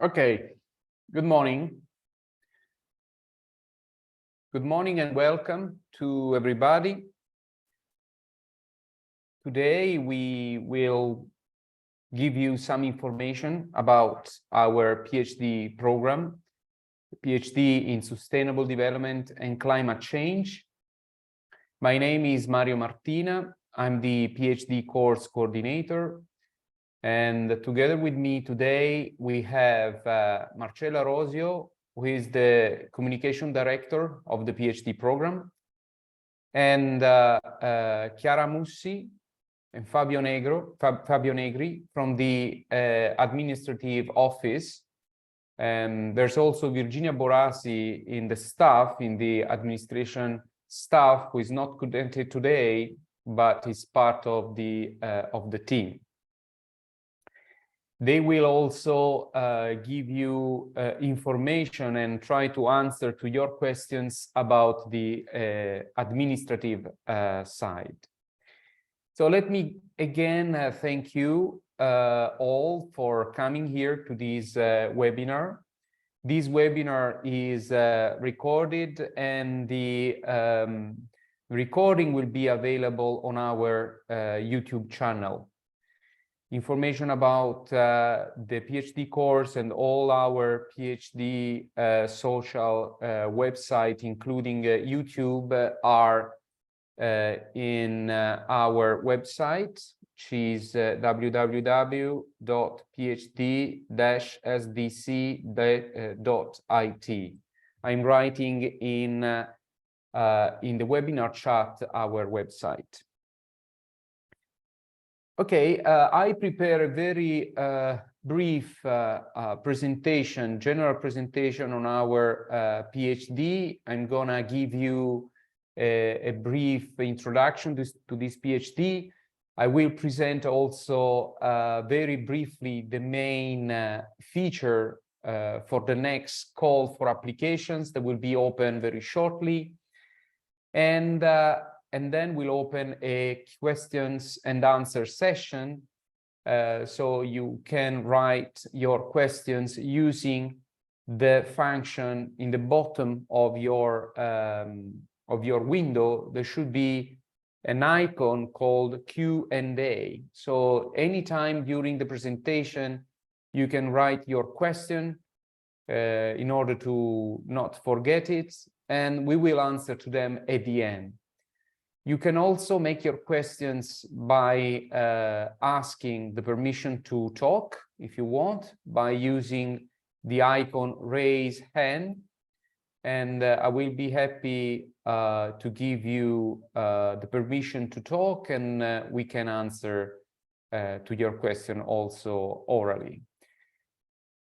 Okay, good morning. Good morning and welcome to everybody. Today we will give you some information about our PhD program, PhD in Sustainable Development and Climate Change. My name is Mario Martina. I'm the PhD course coordinator. And together with me today, we have Marcella Rosio, who is the communication director of the PhD program, and Chiara Mussi and Fabio Negri from the administrative office. And there's also Virginia Borasi in the staff, in the administration staff, who is not connected today, but is part of the team. They will also give you information and try to answer to your questions about the administrative side. So let me again thank you all for coming here to this webinar. This webinar is recorded, and the recording will be available on our YouTube channel. Information about the PhD course and all our PhD social website, including YouTube, are in our website, which is www.phd-sdc.it. I'm writing in the webinar chat our website. Okay, I prepare a very brief presentation, general presentation on our PhD. I'm gonna give you a brief introduction to this PhD. I will present also very briefly the main feature for the next call for applications that will be open very shortly. And then we'll open a questions and answer session, so you can write your questions using the function in the bottom of your window. There should be an icon called Q&A. So anytime during the presentation, you can write your question in order to not forget it, and we will answer to them at the end. You can also make your questions by asking the permission to talk, if you want, by using the icon raise hand, and I will be happy to give you the permission to talk, and we can answer to your question also orally.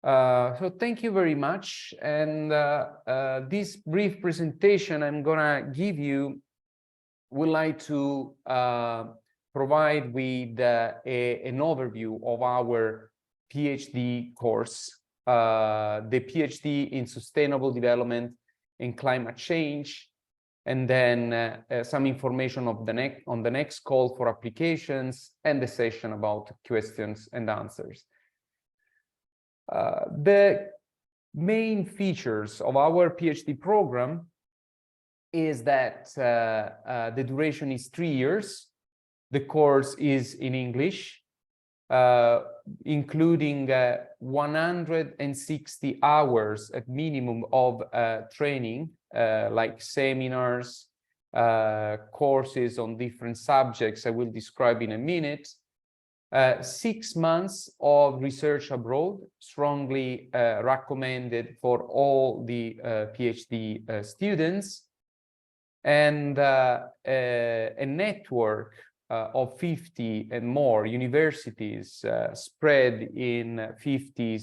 So thank you very much, and this brief presentation I'm gonna give you would like to provide with an overview of our PhD course, the PhD in Sustainable Development and Climate Change, and then some information on the next call for applications and the session about questions and answers. The main features of our PhD program is that the duration is 3 years. The course is in English, including 160 hours at minimum of training, like seminars, courses on different subjects I will describe in a minute. 6 months of research abroad, strongly recommended for all the PhD students. And a network of 50 and more universities spread in 50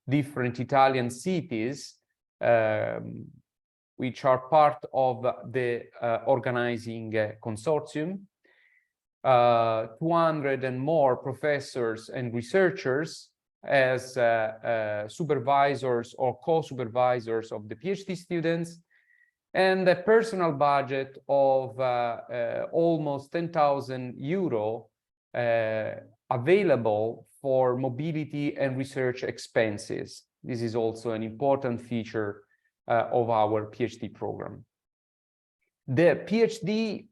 different Italian cities, which are part of the organizing consortium. 200 and more professors and researchers as supervisors or co-supervisors of the PhD students, and a personal budget of almost 10,000 euro available for mobility and research expenses. This is also an important feature of our PhD program. The PhD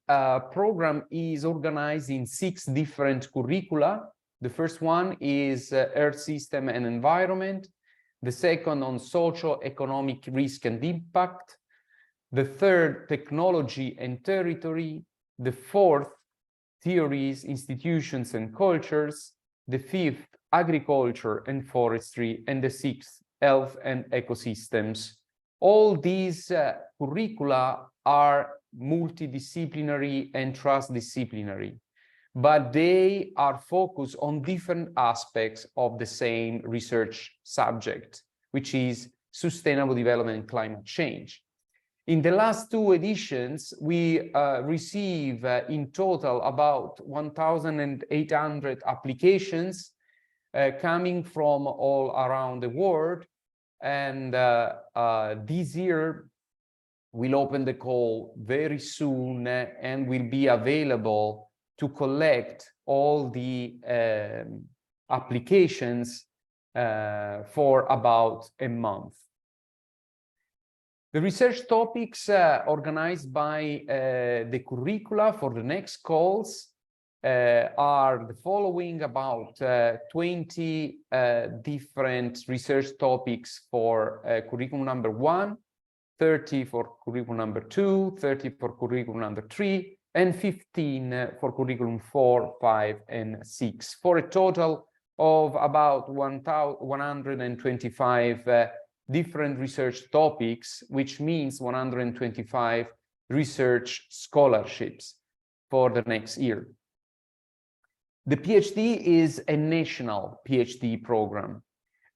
program is organized in 6 different curricula. The first one is Earth System and Environment. The second on Socio-Economic Risk and Impact. The third, Technology and Territory. The fourth, Theories, Institutions and Cultures. The fifth, Agriculture and Forestry. And the sixth, Health and Ecosystems. All these curricula are multidisciplinary and transdisciplinary, but they are focused on different aspects of the same research subject, which is sustainable development and climate change. In the last 2 editions, we receive in total about 1,800 applications coming from all around the world. And this year, we'll open the call very soon and will be available to collect all the applications for about a month. The research topics organized by the curricula for the next calls are the following: about 20 different research topics for curriculum number 1, 30 for curriculum number 2, 30 for curriculum number 3, and 15 for curriculum 4, 5, and 6, for a total of about 125 different research topics, which means 125 research scholarships for the next year. The PhD is a national PhD program.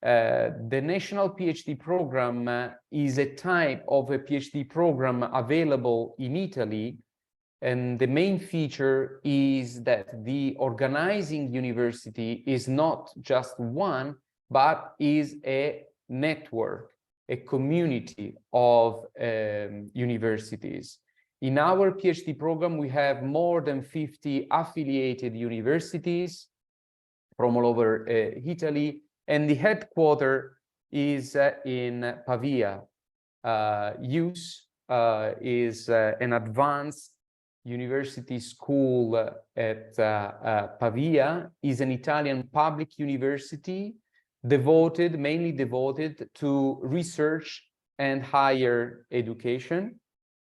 The national PhD program is a type of a PhD program available in Italy, and the main feature is that the organizing university is not just one, but is a network, a community of universities. In our PhD program, we have more than 50 affiliated universities from all over Italy, and the headquarters is in Pavia. IUS is an advanced university school at Pavia, is an Italian public university mainly devoted to research and higher education.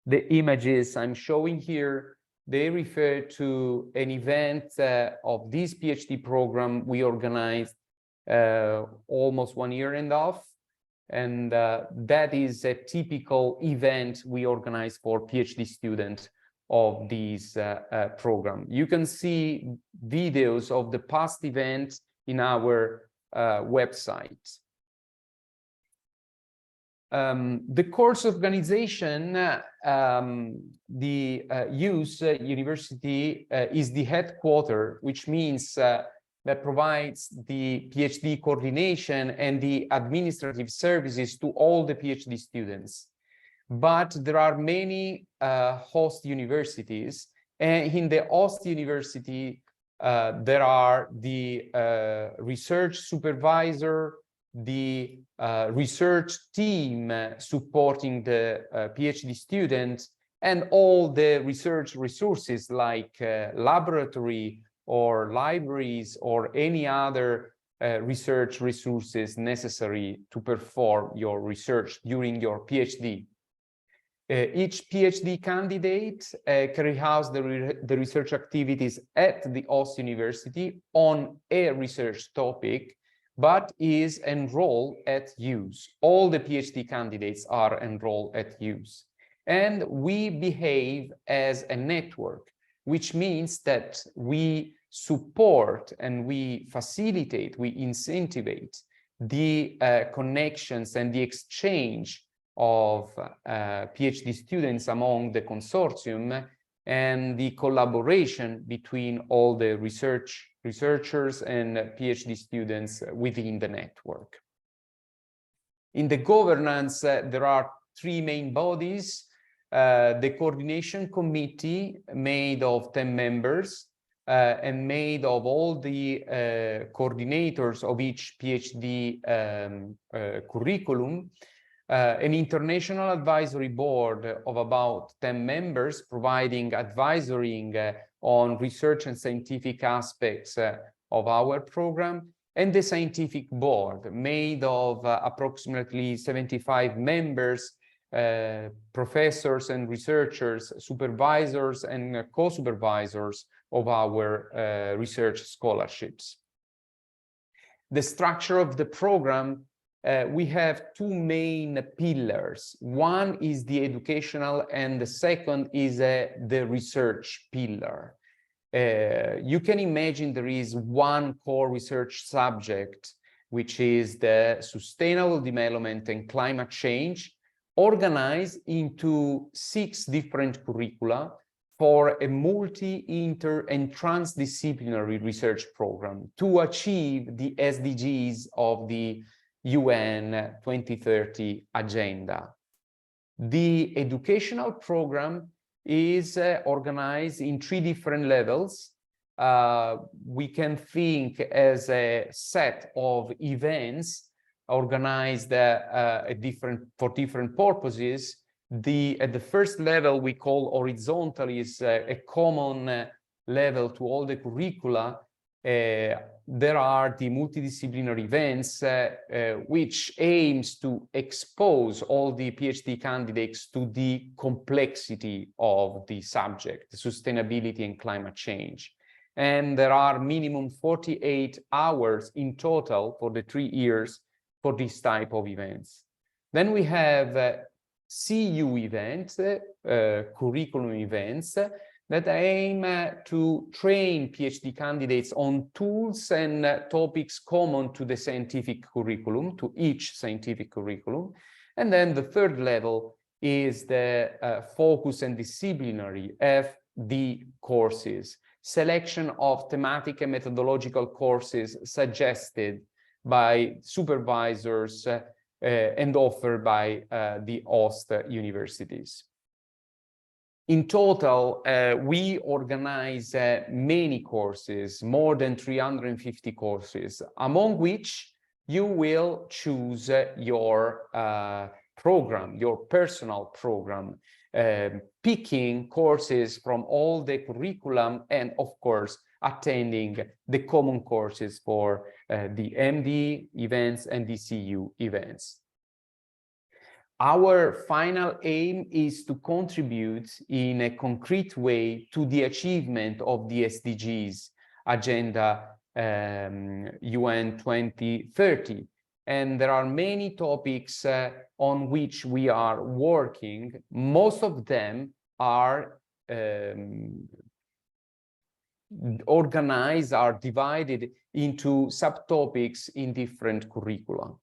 The images I'm showing here, they refer to an event of this PhD program we organized almost 1.5 years, and that is a typical event we organize for PhD students of this program. You can see videos of the past events in our website. The course organization, the IUS University is the headquarters, which means that provides the PhD coordination and the administrative services to all the PhD students. But there are many host universities, and in the host university, there are the research supervisor, the research team supporting the PhD students, and all the research resources like laboratory or libraries or any other research resources necessary to perform your research during your PhD. Each PhD candidate carries out the research activities at the host university on a research topic, but is enrolled at IUS. All the PhD candidates are enrolled at IUS. And we behave as a network, which means that we support and we facilitate, we incentivize the connections and the exchange of PhD students among the consortium and the collaboration between all the researchers and PhD students within the network. In the governance, there are 3 main bodies. The coordination committee made of 10 members, and made of all the coordinators of each PhD curriculum, an international advisory board of about 10 members providing advisory on research and scientific aspects of our program, and the scientific board made of approximately 75 members, professors and researchers, supervisors and co-supervisors of our research scholarships. The structure of the program, we have two main pillars. One is the educational and the second is the research pillar. You can imagine there is one core research subject, which is the sustainable development and climate change, organized into 6 different curricula for a multi, inter, and transdisciplinary research program to achieve the SDGs of the UN 2030 agenda. The educational program is organized in 3 different levels. We can think as a set of events organized for different purposes. At the first level we call horizontal is a common level to all the curricula. There are the multidisciplinary events which aims to expose all the PhD candidates to the complexity of the subject, sustainability and climate change. And there are minimum 48 hours in total for the 3 years for this type of events. Then we have CU events, curriculum events, that aim to train PhD candidates on tools and topics common to the scientific curriculum, to each scientific curriculum. And then the third level is the focus and disciplinary FD courses, selection of thematic and methodological courses suggested by supervisors and offered by the host universities. In total, we organize many courses, more than 350 courses, among which you will choose your program, your personal program, picking courses from all the curriculum and, of course, attending the common courses for the MD events and the CU events. Our final aim is to contribute in a concrete way to the achievement of the SDGs agenda UN 2030. And there are many topics on which we are working. Most of them are organized, are divided into subtopics in different curricula.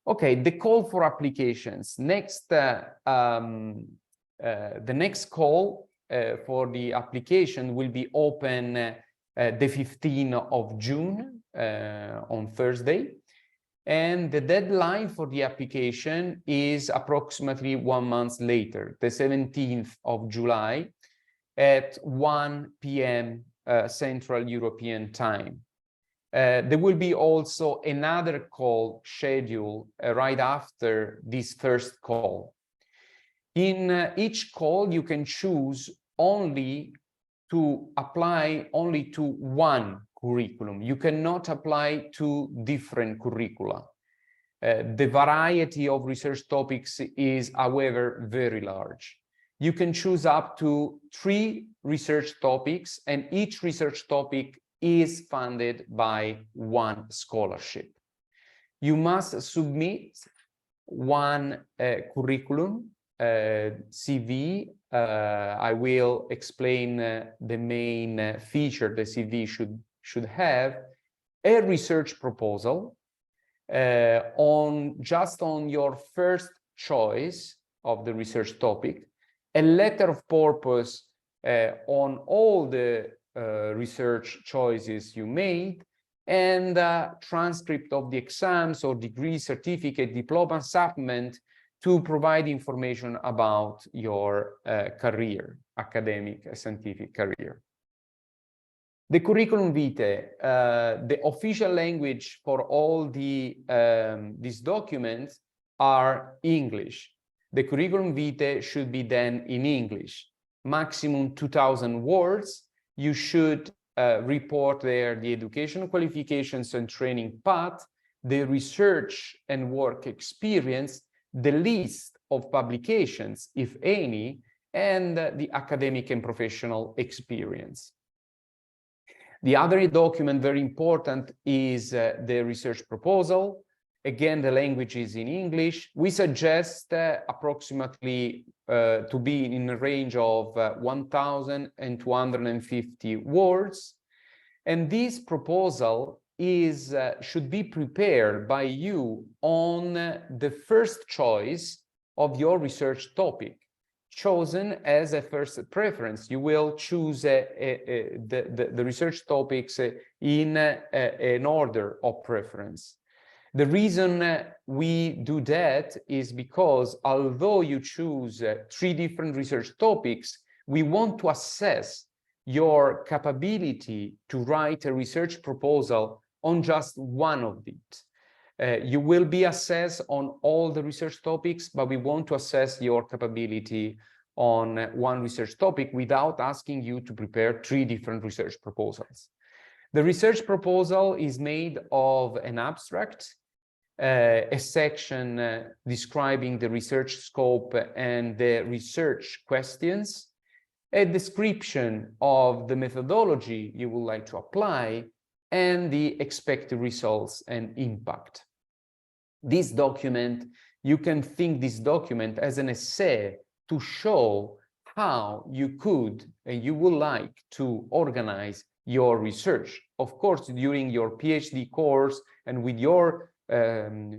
Okay, the call for applications. Next, the next call for the application will be open the 15th of June on Thursday. And the deadline for the application is approximately 1 month later, the 17th of July at 1 p.m. Central European Time. There will be also another call scheduled right after this first call. In each call, you can choose only to apply only to one curriculum. You cannot apply to different curricula. The variety of research topics is, however, very large. You can choose up to 3 research topics, and each research topic is funded by 1 scholarship. You must submit 1 curriculum, CV. I will explain the main feature the CV should have, a research proposal just on your first choice of the research topic, a letter of purpose on all the research choices you made, and a transcript of the exams or degree, certificate, diploma, supplement to provide information about your career academic and scientific career. The curriculum vitae, the official language for all these documents are English. The curriculum vitae should be then in English, maximum 2,000 words. You should report there the education qualifications and training path, the research and work experience, the list of publications, if any, and the academic and professional experience. The other document, very important, is the research proposal. Again, the language is in English. We suggest approximately to be in a range of 1,250 words. And this proposal is should be prepared by you on the first choice of your research topic, chosen as a first preference. You will choose the research topics in an order of preference. The reason we do that is because although you choose 3 different research topics, we want to assess your capability to write a research proposal on just one of these. You will be assessed on all the research topics, but we want to assess your capability on one research topic without asking you to prepare 3 different research proposals. The research proposal is made of an abstract, a section describing the research scope and the research questions, a description of the methodology you would like to apply, and the expected results and impact. This document, you can think this document as an essay to show how you could and you would like to organize your research. Of course, during your PhD course and with your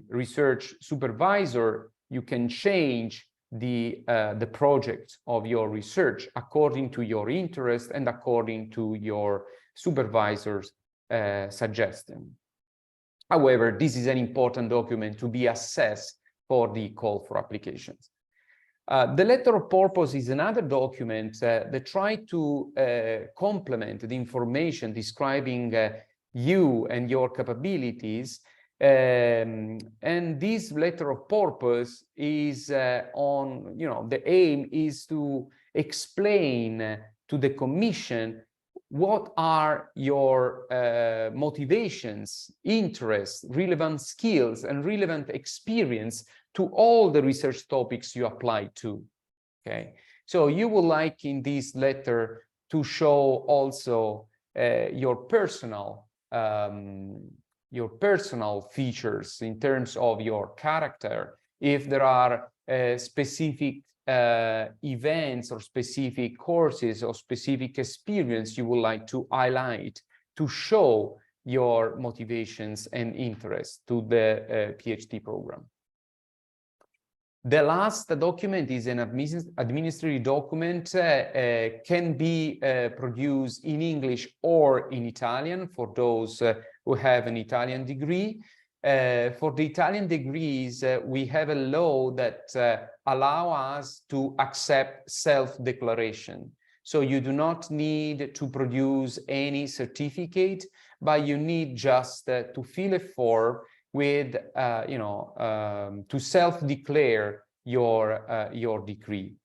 research supervisor, you can change the project of your research according to your interest and according to your supervisor's suggestion. However, this is an important document to be assessed for the call for applications. The letter of purpose is another document that tries to complement the information describing you and your capabilities. And this letter of purpose is the aim is to explain to the Commission what are your motivations, interests, relevant skills, and relevant experience to all the research topics you apply to. Okay, so you would like in this letter to show also your personal features in terms of your character. If there are specific events or specific courses or specific experience you would like to highlight to show your motivations and interests to the PhD program. The last document is an administrative document, can be produced in English or in Italian for those who have an Italian degree. For the Italian degrees, we have a law that allow us to accept self-declaration. So you do not need to produce any certificate, but you need just to fill a form with, to self-declare your degree.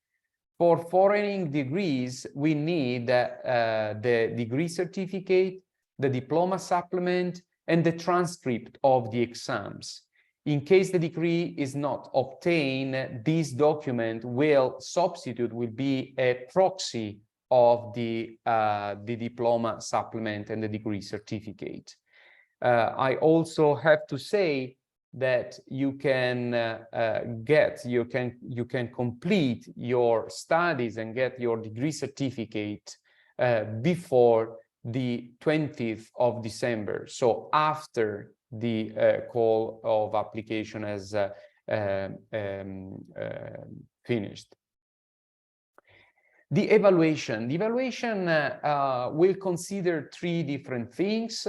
For foreign degrees, we need the degree certificate, the diploma supplement, and the transcript of the exams. In case the degree is not obtained, this document will be a proxy of the diploma supplement and the degree certificate. I also have to say that you can complete your studies and get your degree certificate before the 20th of December, so after the call of application has finished. The evaluation will consider 3 different things.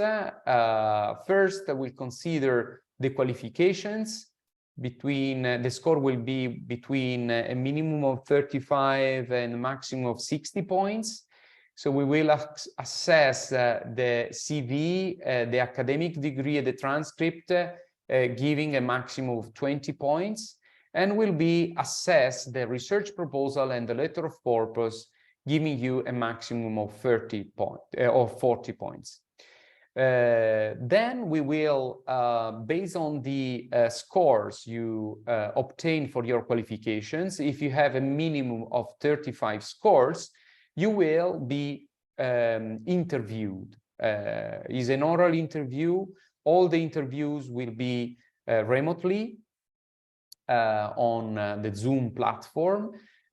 First, we'll consider the qualifications, between the score will be between a minimum of 35 and a maximum of 60 points. So we will assess the CV, the academic degree, the transcript, giving a maximum of 20 points, and will be assess the research proposal and the letter of purpose, giving you a maximum of 30 points or 40 points. Then we will, based on the scores you obtain for your qualifications, if you have a minimum of 35 scores, you will be interviewed. Is an oral interview. All the interviews will be remotely on the Zoom platform.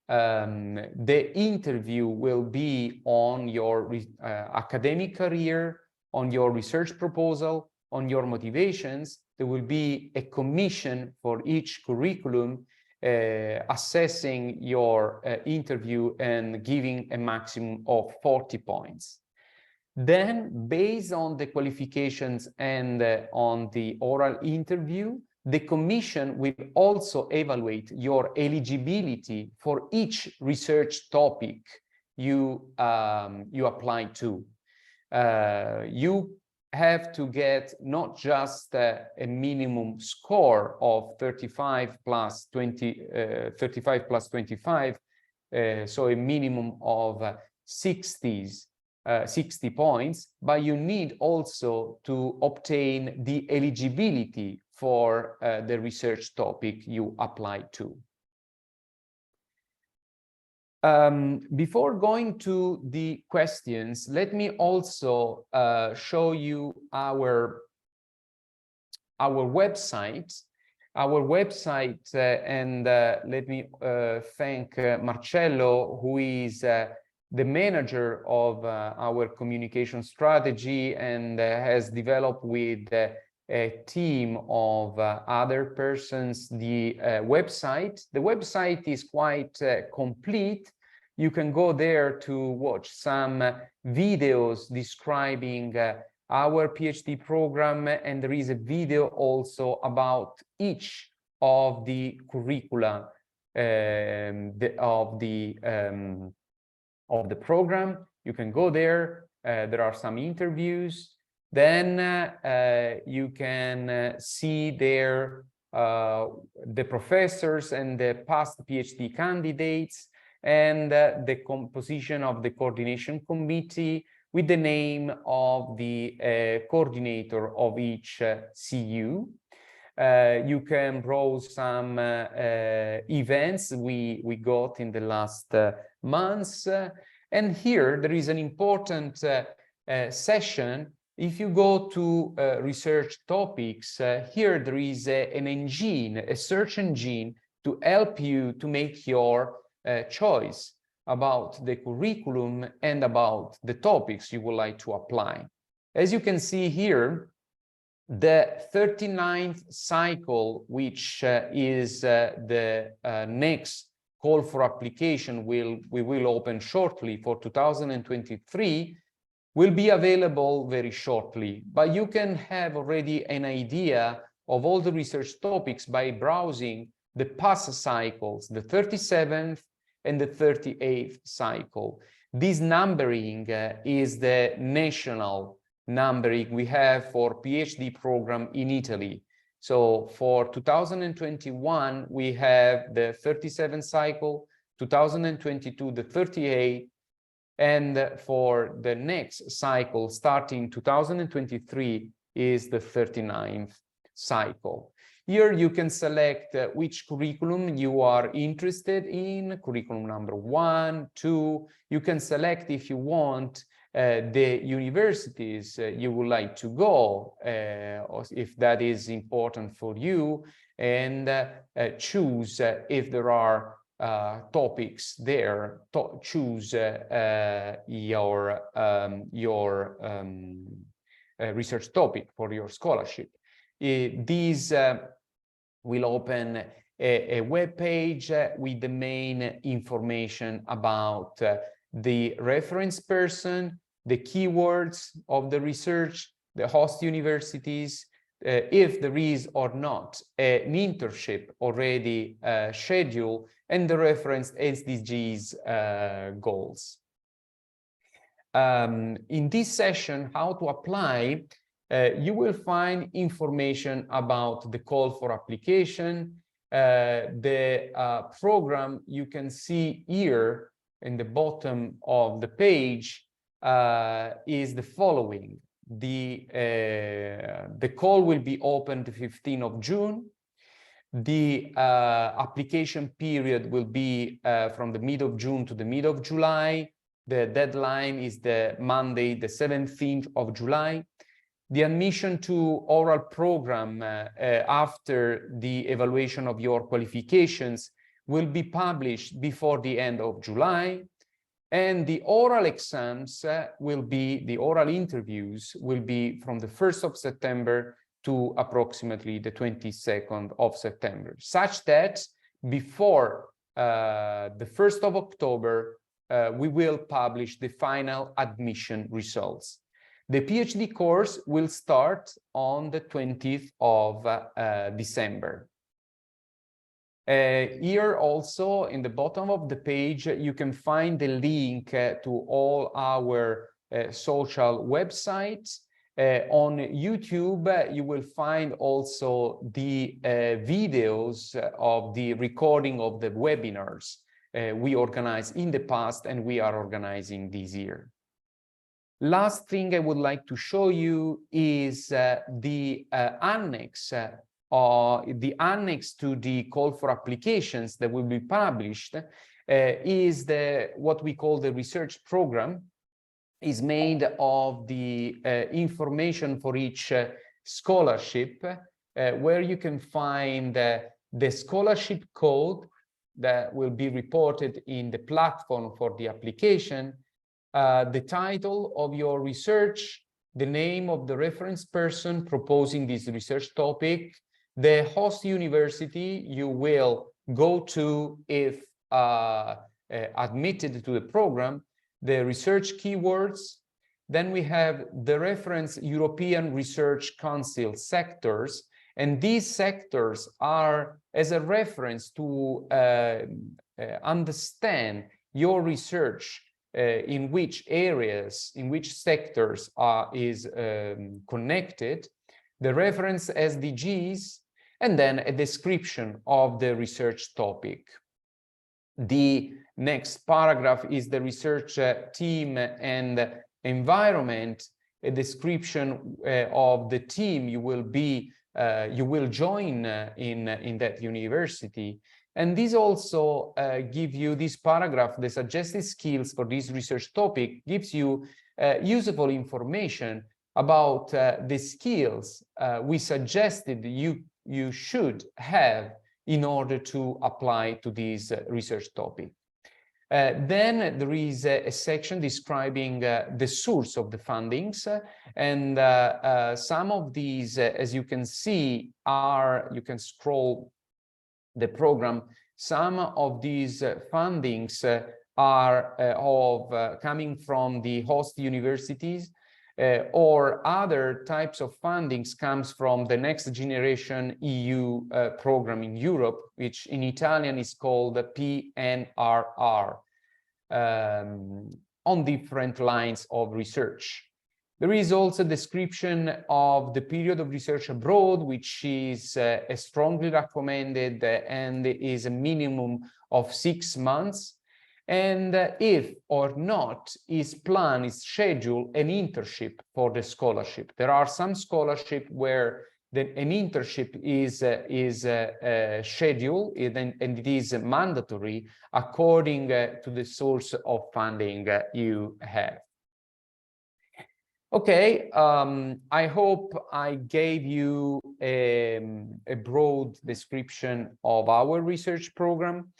The interview will be on your academic career, on your research proposal, on your motivations. There will be a commission for each curriculum assessing your interview and giving a maximum of 40 points. Then, based on the qualifications and on the oral interview, the commission will also evaluate your eligibility for each research topic you apply to. You have to get not just a minimum score of 35 plus 25, so a minimum of 60 points, but you need also to obtain the eligibility for the research topic you apply to. Before going to the questions, let me also show you our website. Our website, and let me thank Marcello, who is the manager of our communication strategy and has developed with a team of other persons the website. The website is quite complete. You can go there to watch some videos describing our PhD program, and there is a video also about each of the curricula of the program. You can go there. There are some interviews. Then you can see there the professors and the past PhD candidates, and the composition of the coordination committee with the name of the coordinator of each CU. You can browse some events we got in the last months. And here there is an important session. If you go to research topics, here there is an engine, a search engine to help you to make your choice about the curriculum and about the topics you would like to apply. As you can see here, the 39th cycle, which is the next call for application we will open shortly for 2023, will be available very shortly. But you can have already an idea of all the research topics by browsing the past cycles, the 37th and the 38th cycle. This numbering is the national numbering we have for PhD program in Italy. So for 2021, we have the 37th cycle, 2022, the 38th, and for the next cycle, starting 2023, is the 39th cycle. Here you can select which curriculum you are interested in, curriculum number 1, 2. You can select, if you want, the universities you would like to go, or if that is important for you, and choose if there are topics there. Choose your research topic for your scholarship. These will open a web page with the main information about the reference person, the keywords of the research, the host universities, if there is or not an internship already scheduled, and the reference SDGs goals. In this session, how to apply, you will find information about the call for application. The program you can see here in the bottom of the page is the following. The call will be open the 15th of June. The application period will be from the mid of June to the mid of July. The deadline is the Monday, the 17th of July. The admission to oral program after the evaluation of your qualifications will be published before the end of July. And the oral exams the oral interviews will be from the 1st of September to approximately the 22nd of September, such that before the 1st of October, we will publish the final admission results. The PhD course will start on the 20th of December. Here also in the bottom of the page, you can find the link to all our social websites. On YouTube, you will find also the videos of the recording of the webinars we organized in the past and we are organizing this year. Last thing I would like to show you is the annex to the call for applications that will be published is what we call the research program. Is made of the information for each scholarship, where you can find the scholarship code that will be reported in the platform for the application, the title of your research, the name of the reference person proposing this research topic, the host university you will go to if admitted to the program, the research keywords. Then we have the reference European Research Council sectors, and these sectors are as a reference to understand your research in which areas, in which sectors is connected, the reference SDGs, and then a description of the research topic. The next paragraph is the research team and environment, a description of the team you will join in that university. And this also give you this paragraph, the suggested skills for this research topic, gives you useful information about the skills we suggested you should have in order to apply to this research topic. Then there is a section describing the source of the fundings, and some of these, as you can see, you can scroll the program, some of these fundings are coming from the host universities, or other types of fundings comes from the Next Generation EU program in Europe, which in Italian is called the PNRR, on different lines of research. There is also a description of the period of research abroad, which is strongly recommended and is a minimum of 6 months. And if or not is scheduled an internship for the scholarship. There are some scholarship where an internship is scheduled and it is mandatory according to the source of funding you have. Okay, I hope I gave you a broad description of our research program.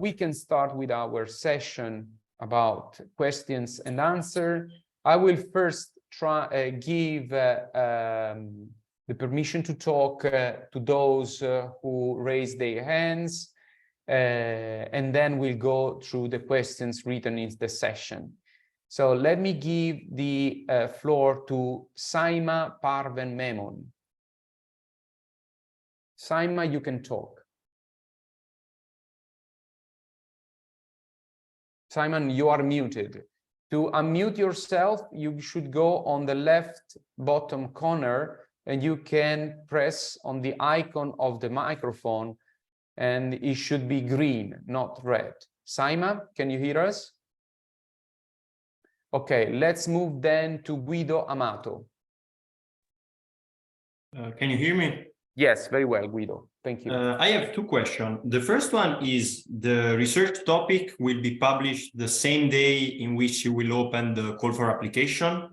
We can start with our session about questions and answers. I will first give the permission to talk to those who raise their hands, and then we'll go through the questions written in the session. So let me give the floor to Saima Parven Memon. Saima, you can talk. Simon, you are muted. To unmute yourself, you should go on the left bottom corner and you can press on the icon of the microphone and it should be green, not red. Saima, can you hear us? Okay, let's move then to Guido Amato. Can you hear me? Yes, very well, Guido. Thank you. I have two questions. The first one is the research topic will be published the same day in which you will open the call for application.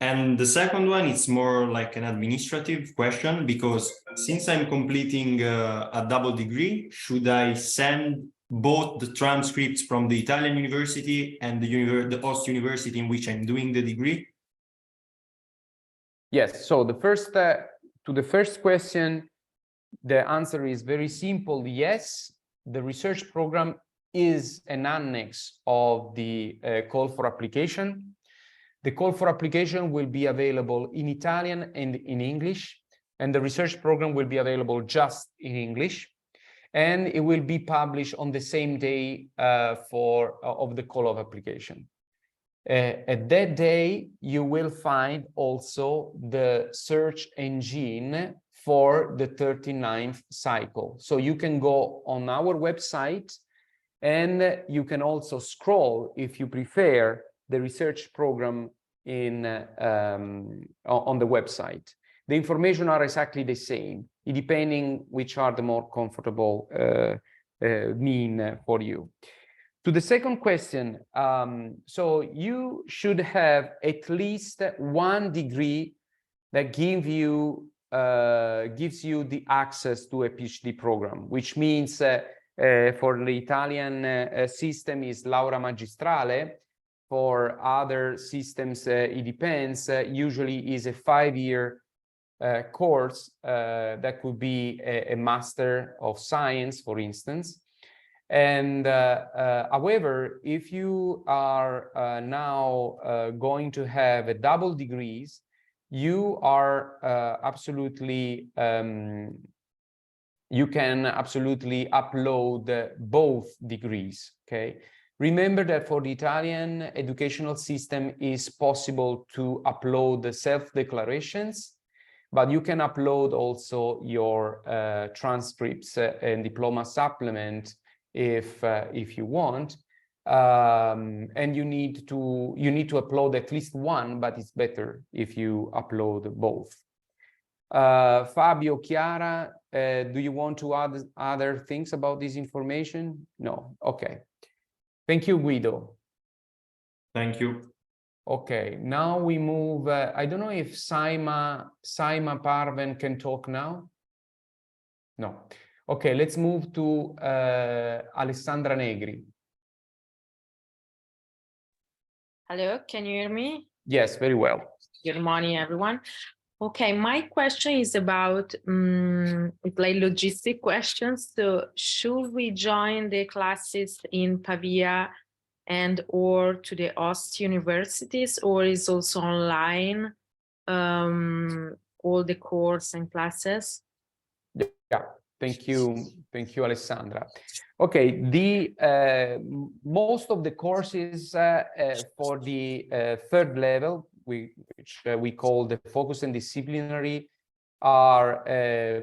And the second one is more like an administrative question, because since I'm completing a double degree, should I send both the transcripts from the Italian university and the host university in which I'm doing the degree? Yes, so to the first question, the answer is very simple. Yes, the research program is an annex of the call for application. The call for application will be available in Italian and in English, and the research program will be available just in English, and it will be published on the same day of the call of application. At that day, you will find also the search engine for the 39th cycle. So you can go on our website and you can also scroll, if you prefer, the research program on the website. The information are exactly the same, depending which are the more comfortable mean for you. To the second question, so you should have at least one degree that gives you the access to a PhD program, which means for the Italian system is laurea magistrale. For other systems, it depends. Usually is a 5-year course that could be a Master of Science, for instance. And however, if you are now going to have a double degrees, you are absolutely, you can absolutely upload both degrees, okay? Remember that for the Italian educational system, is possible to upload the self-declarations, but you can upload also your transcripts and diploma supplement if you want, and you need to upload at least one, but it's better if you upload both. Fabio, Chiara, do you want to add other things about this information? No. Okay. Thank you, Guido. Thank you. Okay, now we move. I don't know if Saima Parven can talk now. No. Okay, let's move to Alessandra Negri. Hello, can you hear me? Yes, very well. Good morning, everyone. Okay, my question is about like logistic questions. So should we join the classes in Pavia and or to the host universities, or is also online all the course and classes? Yeah, thank you, Alessandra. Okay, the most of the courses for the third level, which we call the focus and disciplinary,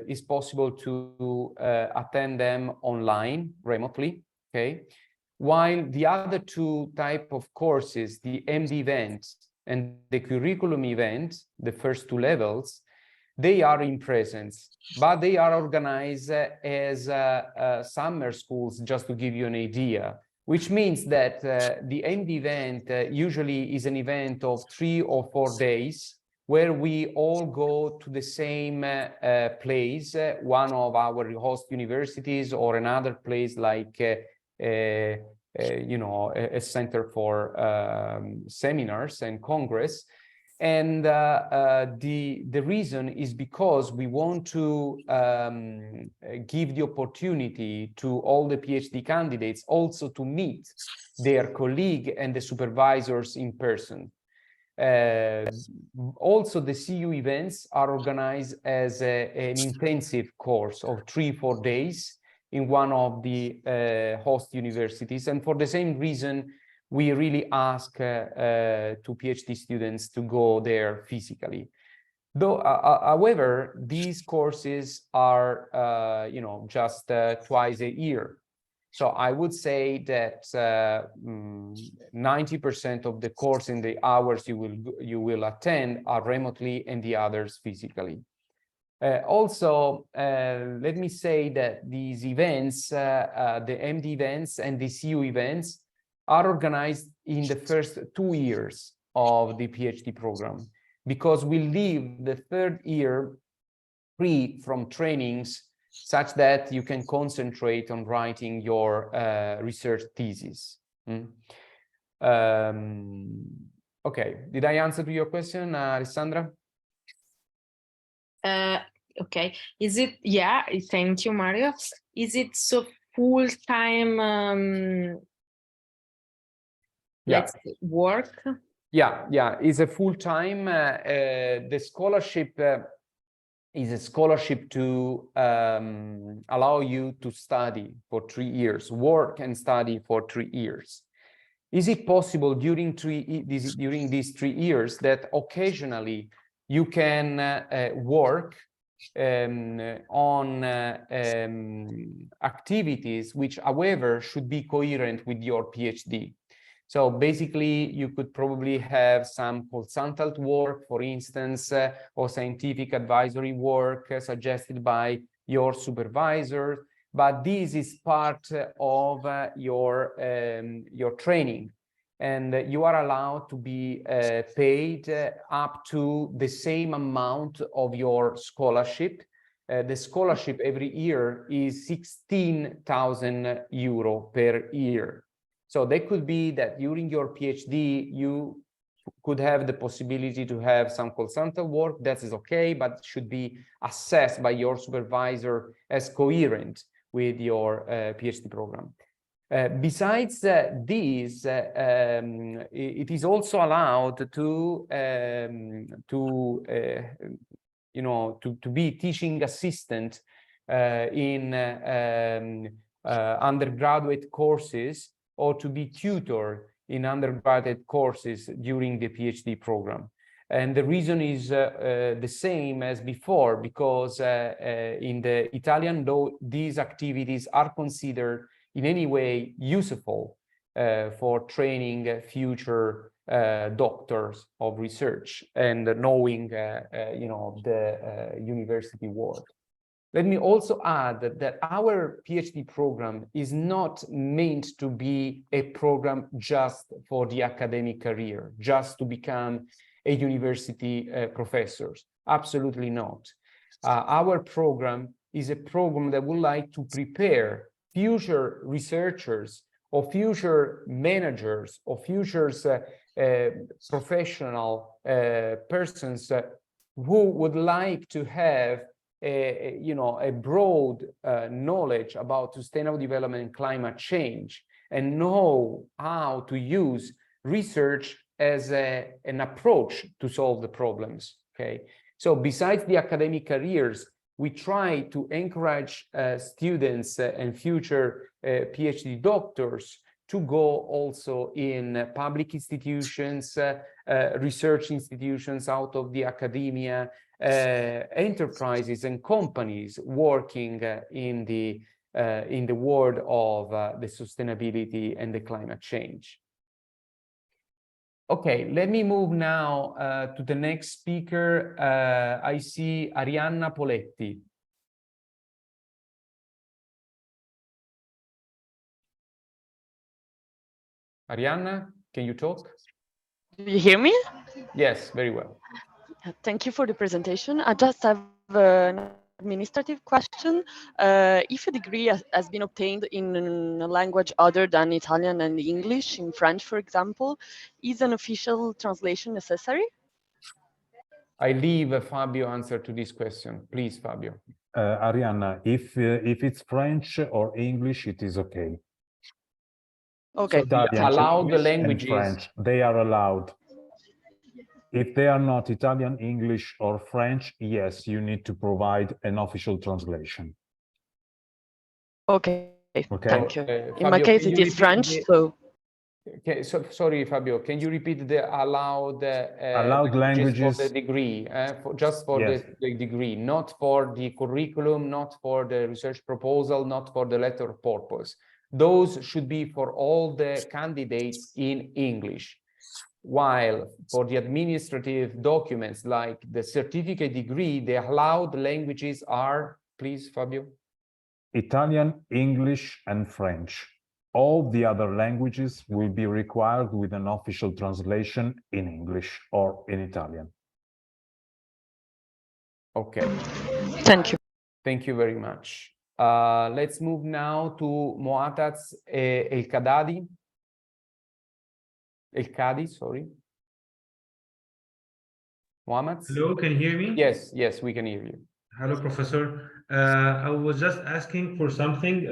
is possible to attend them online, remotely, okay? While the other two type of courses, the MD event and the curriculum event, the first two levels, they are in presence, but they are organized as summer schools, just to give you an idea, which means that the MD event usually is an event of 3 or 4 days where we all go to the same place, one of our host universities or another place like you know, a center for seminars and congress. And the reason is because we want to give the opportunity to all the PhD candidates also to meet their colleague and the supervisors in person. Also, the CU events are organized as an intensive course of 3-4 days in one of the host universities. And for the same reason, we really ask to PhD students to go there physically. Though, however, these courses are, just twice a year. So I would say that 90% of the course in the hours you will attend are remotely and the others physically. Also, let me say that these events, the MD events and the CU events, are organized in the first 2 years of the PhD program, because we leave the third year free from trainings such that you can concentrate on writing your research thesis. Okay, did I answer to your question, Alessandra? Okay, is it, yeah, thank you, Mario. Is it so full-time, let's say, work? Yeah, it's a full-time. The scholarship is a scholarship to allow you to study for 3 years, work and study for 3 years. Is it possible during these 3 years that occasionally you can work on activities which, however, should be coherent with your PhD? So basically, you could probably have some consultant work, for instance, or scientific advisory work suggested by your supervisor, but this is part of your training, and you are allowed to be paid up to the same amount of your scholarship. The scholarship every year is 16,000 euro per year. So they could be that during your PhD, you could have the possibility to have some consultant work. That is okay, but should be assessed by your supervisor as coherent with your PhD program. Besides this, it is also allowed to be teaching assistant in undergraduate courses, or to be tutor in undergraduate courses during the PhD program. And the reason is the same as before, because in the Italian law, these activities are considered in any way useful for training future doctors of research and knowing, the university world. Let me also add that our PhD program is not meant to be a program just for the academic career, just to become a university professor. Absolutely not. Our program is a program that would like to prepare future researchers or future managers or future professional persons who would like to have a broad knowledge about sustainable development and climate change, and know how to use research as an approach to solve the problems. Okay, so besides the academic careers, we try to encourage students and future PhD doctors to go also in public institutions, research institutions out of the academia, enterprises and companies working in the world of the sustainability and the climate change. Okay, let me move now to the next speaker. I see Arianna Poletti. Arianna, can you talk? Do you hear me? Yes, very well. Thank you for the presentation. I just have an administrative question. If a degree has been obtained in a language other than Italian and English, in French, for example, is an official translation necessary? I leave Fabio answer to this question. Please, Fabio. Arianna, if it's French or English, it is okay. Okay. So Italian, allow the languages. French, they are allowed. if they are not Italian, English, or French, yes, you need to provide an official translation. Okay, Okay. thank you. In my Fabio, case, can it you is repeat French, the- so Okay, so sorry, Fabio, can you repeat the allowed Allowed languages for the degree, just for Yes. the degree, not for the curriculum, not for the research proposal, not for the letter of purpose. Those should be for all the candidates in English. While for the administrative documents like the certificate degree, the allowed languages are, please, Fabio. Italian, English, and French. All the other languages will be required with an official translation in English or in Italian. Okay. thank you. Thank you very much. Let's move now to Moataz El-Kadadi. El-Kadi, sorry. Mohammad? Hello, can you hear me? Yes, yes, we can hear you. Hello, Professor. I was just asking for something.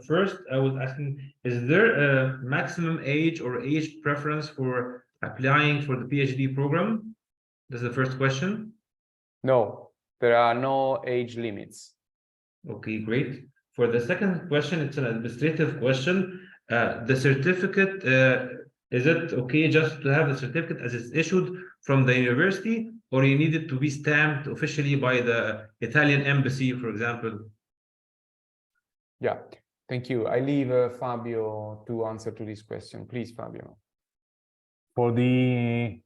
First, I was asking, is there a maximum age or age preference for applying for the PhD program? That's the first question. No, there are no age limits. Okay, great. For the second question, it's an administrative question. The certificate, is it okay just to have the certificate as it's issued from the university, or you need it to be stamped officially by the Italian embassy, for example? Yeah, thank you. I leave Fabio to answer to this question. Please, Fabio. For the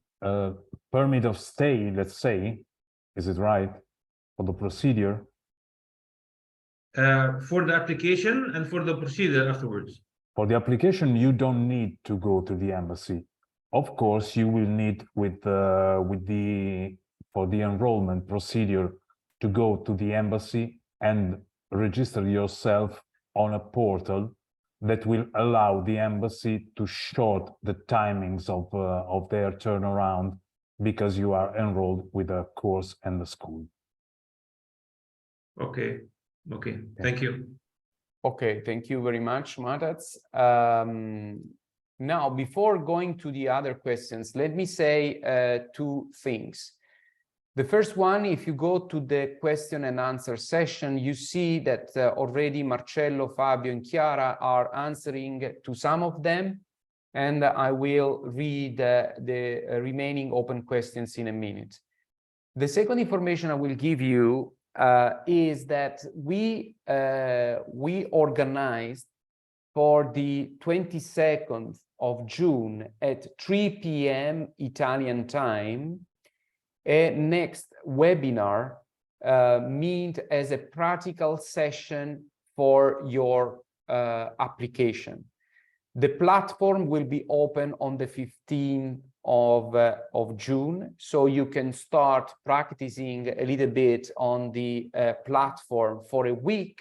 permit of stay, let's say, is it right? For the procedure, For the application and for the procedure afterwards. for the application, you don't need to go to the embassy. Of course, you will need for the enrollment procedure to go to the embassy and register yourself on a portal that will allow the embassy to short the timings of their turnaround because you are enrolled with a course and the school. Okay, okay, thank you. Okay, thank you very much, Matats. Now, before going to the other questions, let me say two things. The first one, if you go to the question and answer session, you see that already Marcello, Fabio, and Chiara are answering to some of them, and I will read the remaining open questions in a minute. The second information I will give you is that we organized for the 22nd of June at 3 p.m. Italian time a next webinar meant as a practical session for your application. The platform will be open on the 15th of June, so you can start practicing a little bit on the platform for a week.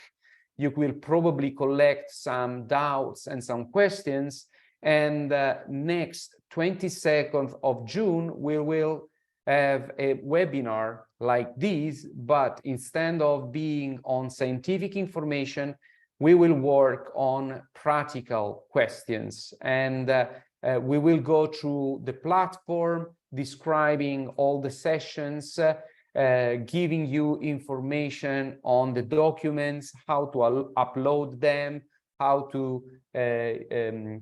You will probably collect some doubts and some questions, and next 22nd of June we will have a webinar like this, but instead of being on scientific information, we will work on practical questions, and we will go through the platform, describing all the sessions, giving you information on the documents, how to upload them, how to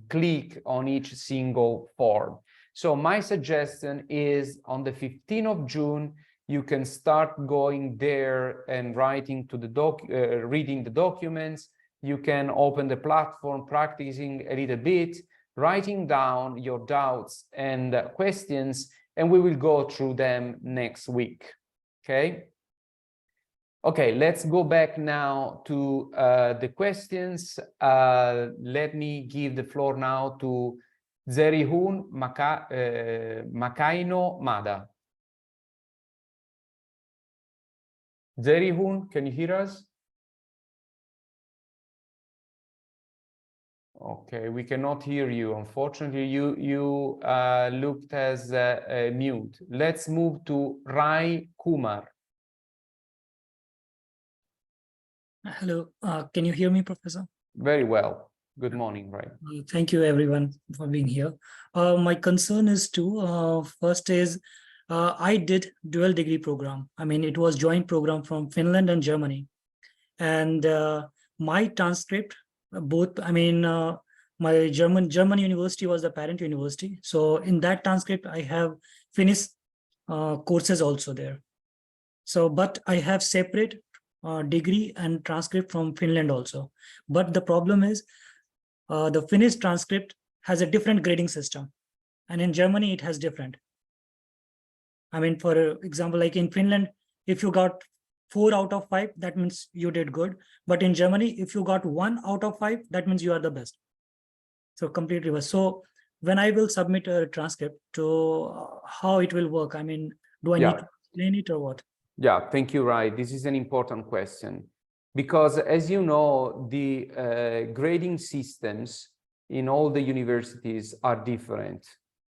click on each single form. So my suggestion is on the 15th of June, you can start going there and writing to the reading the documents. You can open the platform, practicing a little bit, writing down your doubts and questions, and we will go through them next week. Okay? Okay, let's go back now to the questions. Let me give the floor now to Zerihun Makaino Mada. Zerihun, can you hear us? Okay, we cannot hear you. Unfortunately, you looked as mute. Let's move to Rai Kumar. Hello, can you hear me, Professor? Very well. Good morning, Rai. Thank you, everyone, for being here. My concern is two. First is, I did dual degree program. I mean, it was joint program from Finland and Germany. And my transcript, both, I mean, my German university was the parent university. So in that transcript, I have Finnish courses also there. So, but I have separate degree and transcript from Finland also. But the problem is the Finnish transcript has a different grading system. And in Germany, it has different. I mean, for example, like in Finland, if you got 4 out of 5, that means you did good. But in Germany, if you got 1 out of 5, that means you are the best. So complete reverse. So when I will submit a transcript to how it will work, I mean, do I need to explain it or what? Yeah, thank you, Rai. This is an important question because, as you know, the grading systems in all the universities are different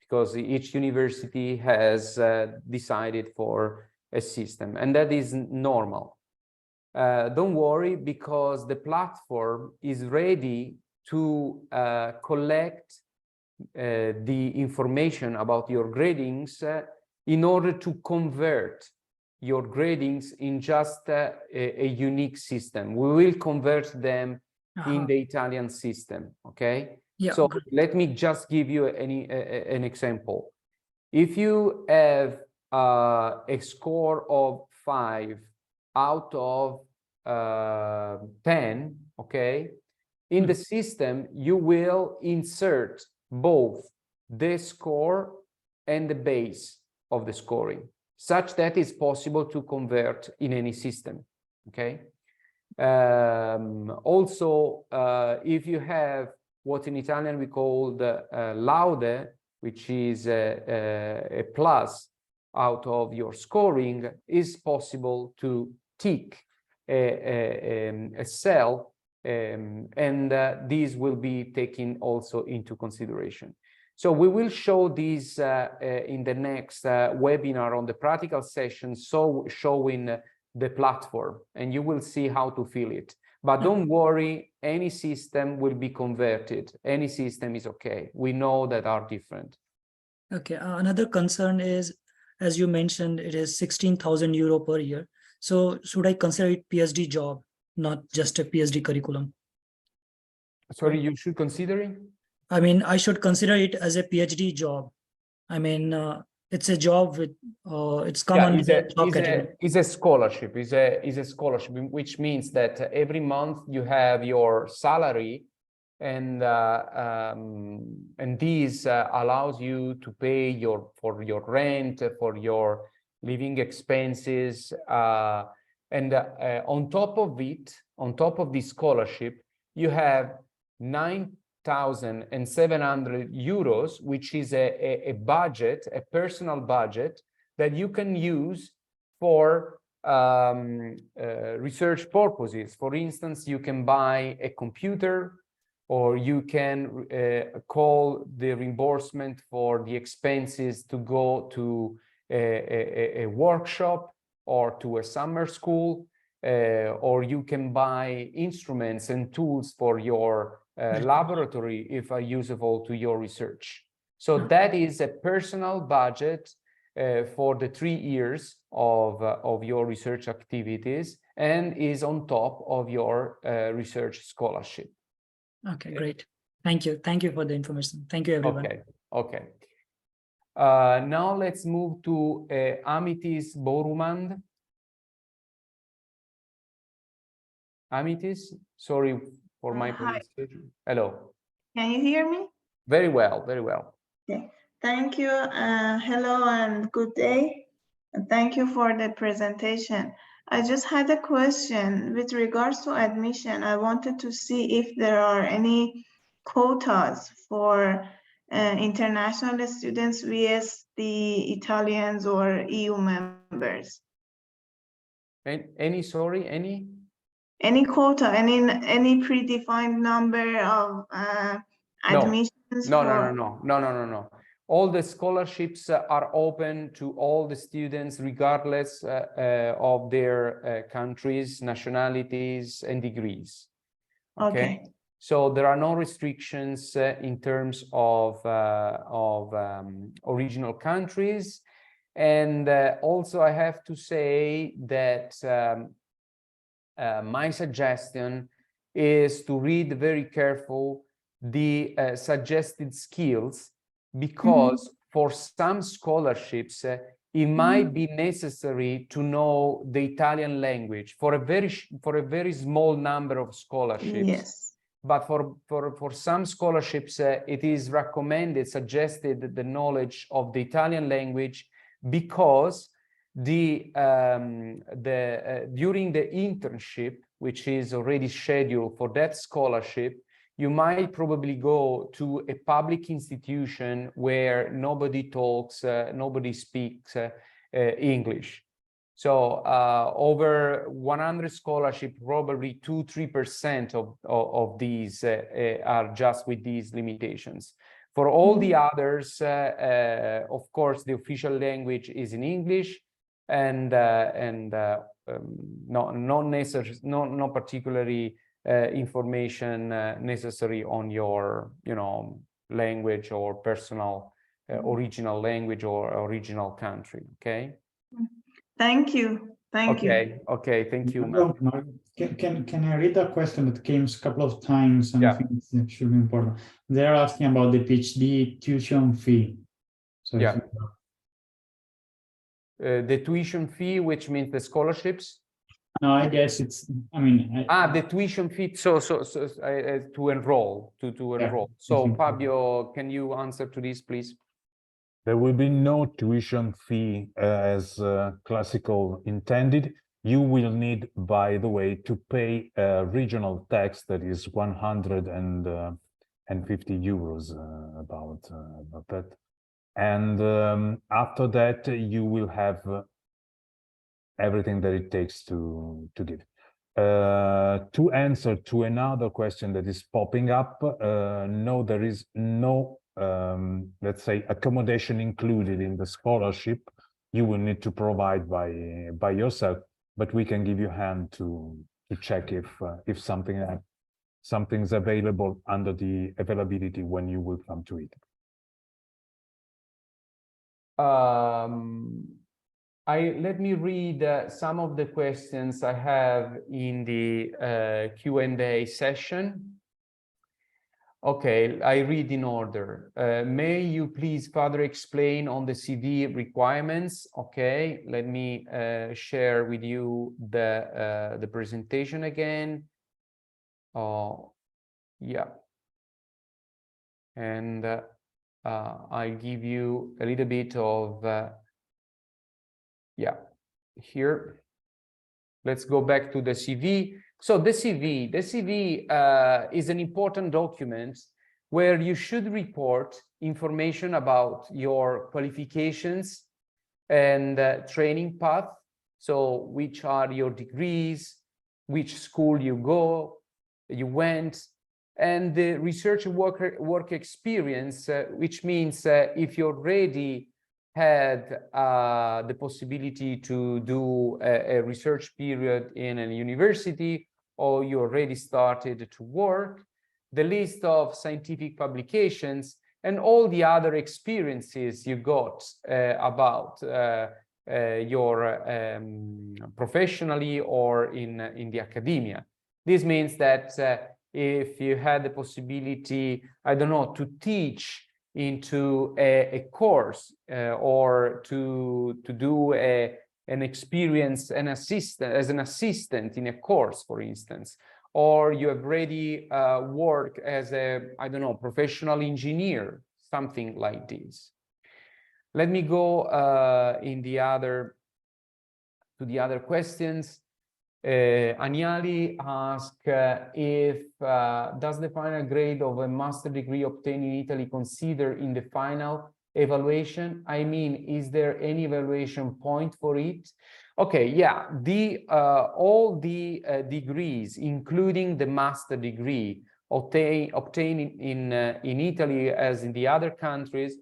because each university has decided for a system, and that is normal. Don't worry, because the platform is ready to collect the information about your gradings in order to convert your gradings in just a unique system. We will convert them in the Italian system, okay? Yeah, so great. let me just give you an example. If you have a score of 5 out of 10, okay, in the system, you will insert both the score and the base of the scoring, such that it's possible to convert in any system, okay? Also, if you have what in Italian we call the laude, which is a plus out of your scoring, is possible to tick a cell, and these will be taken also into consideration. So we will show this in the next webinar on the practical session, so showing the platform, and you will see how to fill it. But don't worry, any system will be converted. Any system is okay. We know that are different. Okay, another concern is, as you mentioned, it is 16,000 euro per year. So should I consider it PhD job, not just a PhD curriculum? Sorry, you should consider it? I mean, I should consider it as a PhD job. I mean, it's a job with, it's common. It's a scholarship. It's a scholarship, which means that every month you have your salary, and this allows you to pay for your rent, for your living expenses, and on top of it, on top of this scholarship, you have 9,700 euros, which is a budget, a personal budget that you can use for research purposes. For instance, you can buy a computer, or you can call the reimbursement for the expenses to go to a workshop or to a summer school, or you can buy instruments and tools for your laboratory if are usable to your research. So that is a personal budget for the 3 years of your research activities, and is on top of your research scholarship. Okay, great. Thank you. Thank you for the information. Thank you, everyone. Okay. Now let's move to Amitis Borumand. Amitis, sorry for my pronunciation. Hello. Can you hear me? Very well, very well. Okay. Thank you. Hello and good day. And thank you for the presentation. I just had a question with regards to admission. I wanted to see if there are any quotas for international students vs the Italians or EU members. Any quota, any predefined number of admissions? No. All the scholarships are open to all the students, regardless of their countries, nationalities, and degrees. Okay. So there are no restrictions in terms of original countries, And also I have to say that my suggestion is to read very careful the suggested skills, because for some scholarships, it might be necessary to know the Italian language for a very small number of scholarships. Yes. But for some scholarships, it is recommended, suggested the knowledge of the Italian language, because during the internship, which is already scheduled for that scholarship, you might probably go to a public institution where nobody talks, nobody speaks English. So over 100 scholarships, probably 2-3% of these are just with these limitations. For all the others, of course, the official language is in English, and not particularly information necessary on your, language or personal original language or original country. Okay. Thank you. Thank you. Okay. Thank you. Can I read a question that came a couple of times, and I think it should be important. They're asking about the PhD tuition fee. So the tuition fee, which means the scholarships. No, I guess it's. The tuition fee. So to enroll, to enroll. So Fabio, can you answer to this, please? There will be no tuition fee as classical intended. You will need, by the way, to pay a regional tax that is 150 euros about that. And after that, you will have everything that it takes to give. To answer to another question that is popping up, no, there is no let's say accommodation included in the scholarship. You will need to provide by yourself, but we can give you a hand to check if something's available under the availability when you will come to it. Let me read some of the questions I have in the Q&A session. Okay, I read in order. May you please further explain on the CV requirements? Okay, let me share with you the presentation again. Yeah. And I'll give you a little bit of, here. Let's go back to the CV. So the CV is an important document where you should report information about your qualifications and training path. So which are your degrees, which school you went, and the research work experience, which means if you already had the possibility to do a research period in a university, or you already started to work, the list of scientific publications, and all the other experiences you got about your professionally or in the academia. This means that if you had the possibility, I don't know, to teach into a course or to do an experience as an assistant in a course, for instance, or you have already worked as a, I don't know, professional engineer, something like this. Let me go to the other questions. Aniali asks if does the final grade of a master degree obtained in Italy consider in the final evaluation? I mean, is there any evaluation point for it? Okay, yeah, all the degrees, including the master degree obtained in Italy as in the other countries,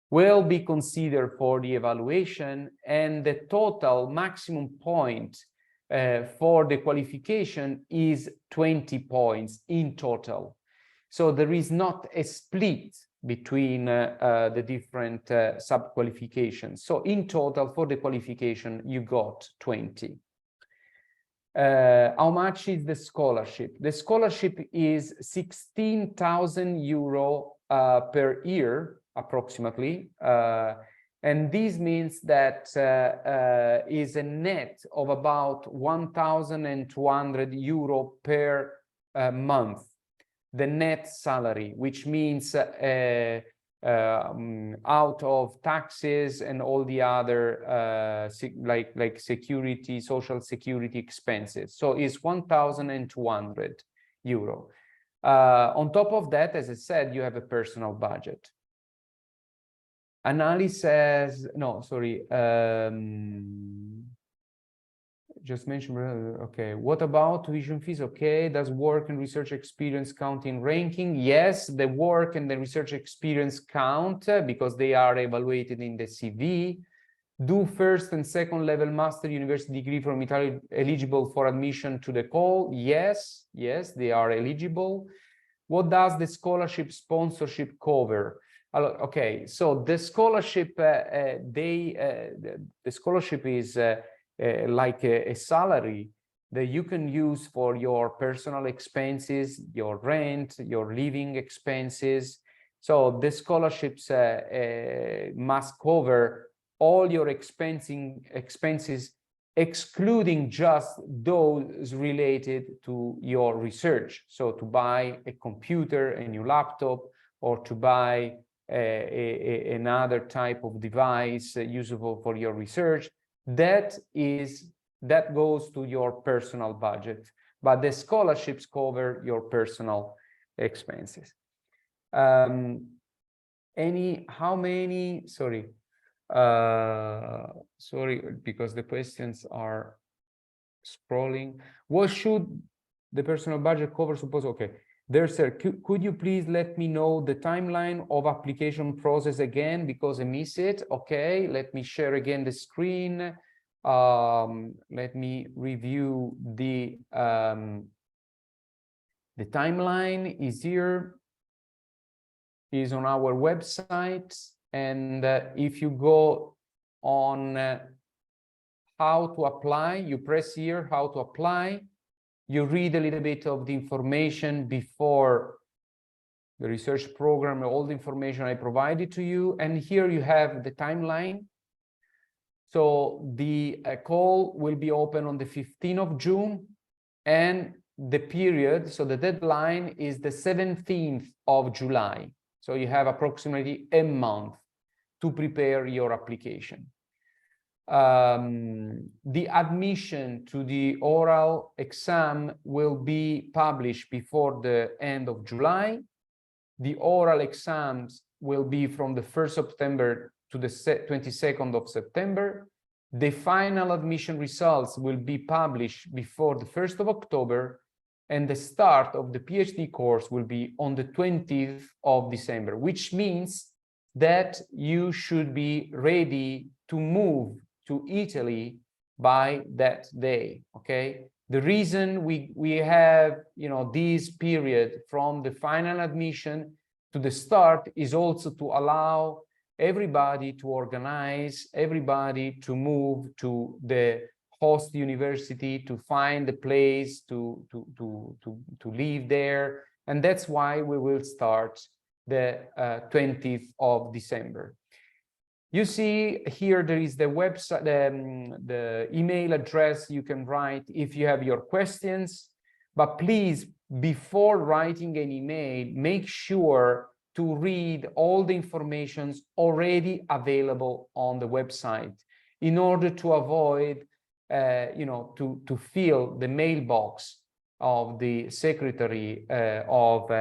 will be considered for the evaluation, and the total maximum point for the qualification is 20 points in total. So there is not a split between the different sub-qualifications. So in total, for the qualification, you got 20. How much is the scholarship? The scholarship is 16,000 euro per year, approximately. And this means that is a net of about 1,200 euro per month, the net salary, which means out of taxes and all the other like security, social security expenses. So it's 1,200 euro. On top of that, as I said, you have a personal budget. Analysis, no, sorry, just mentioned, okay, what about tuition fees? Okay, does work and research experience count in ranking? Yes, the work and the research experience count because they are evaluated in the CV. Do first and second level master university degree from Italy eligible for admission to the call? Yes, yes, they are eligible. What does the scholarship sponsorship cover? Okay, so the scholarship, the scholarship is like a salary that you can use for your personal expenses, your rent, your living expenses. So the scholarships must cover all your expenses, excluding just those related to your research. So to buy a computer, a new laptop, or to buy another type of device usable for your research, that goes to your personal budget, but the scholarships cover your personal expenses. How many, sorry, because the questions are scrolling. What should the personal budget cover? Suppose, okay. There, sir, could you please let me know the timeline of application process again, because I miss it. Okay, let me share again the screen. Let me review the timeline is here, is on our website. And if you go on how to apply, you press here, how to apply. You read a little bit of the information before the research program, all the information I provided to you. And here you have the timeline. So the call will be open on the 15th of June. And the period, so the deadline is the 17th of July. So you have approximately a month to prepare your application. The admission to the oral exam will be published before the end of July. The oral exams will be from the 1st of September to the 22nd of September. The final admission results will be published before the 1st of October, and the start of the PhD course will be on the 20th of December, which means that you should be ready to move to Italy by that day. Okay, the reason we have, you know, this period from the final admission to the start is also to allow everybody to organize, everybody to move to the host university, to find a place to live there, and that's why we will start the 20th of December. You see here, there is the website, the email address you can write if you have your questions. But please, before writing an email, make sure to read all the information already available on the website in order to avoid, to fill the mailbox of the secretary of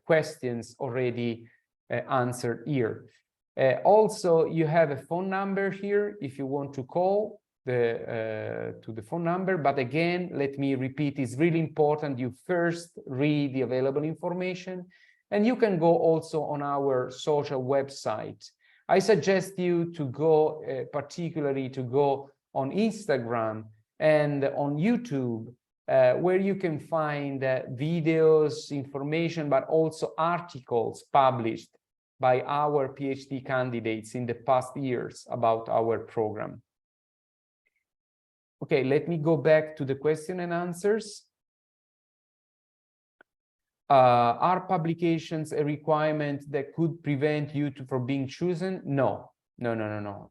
questions already answered here. Also, you have a phone number here if you want to call to the phone number. But again, let me repeat, it's really important you first read the available information, and you can go also on our social website. I suggest you to go, particularly to go on Instagram and on YouTube, where you can find videos, information, but also articles published by our PhD candidates in the past years about our program. Okay, let me go back to the question and answers. Are publications a requirement that could prevent you from being chosen? No,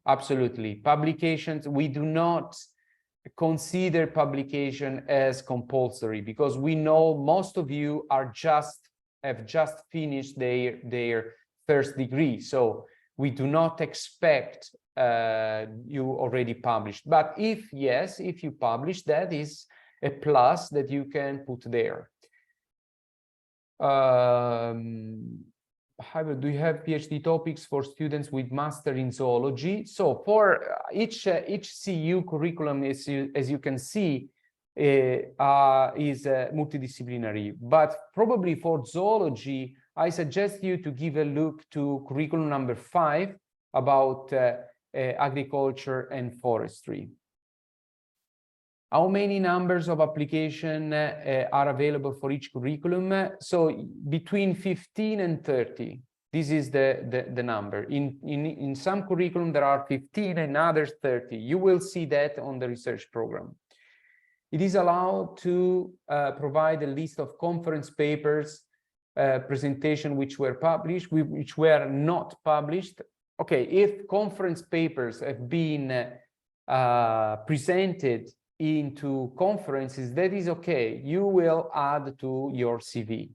absolutely. Publications, we do not consider publication as compulsory, because we know most of you have just finished their first degree. So we do not expect you already published. But if you publish, that is a plus that you can put there. However, do you have PhD topics for students with master in zoology? So for each CU curriculum, as you can see, is multidisciplinary. But probably for zoology, I suggest you to give a look to curriculum number 5 about agriculture and forestry. How many numbers of application are available for each curriculum? So between 15 and 30. This is the number. In some curriculum, there are 15 and others 30. You will see that on the research program. It is allowed to provide a list of conference papers, presentation which were published, which were not published. Okay, if conference papers have been presented into conferences, that is okay. You will add to your CV.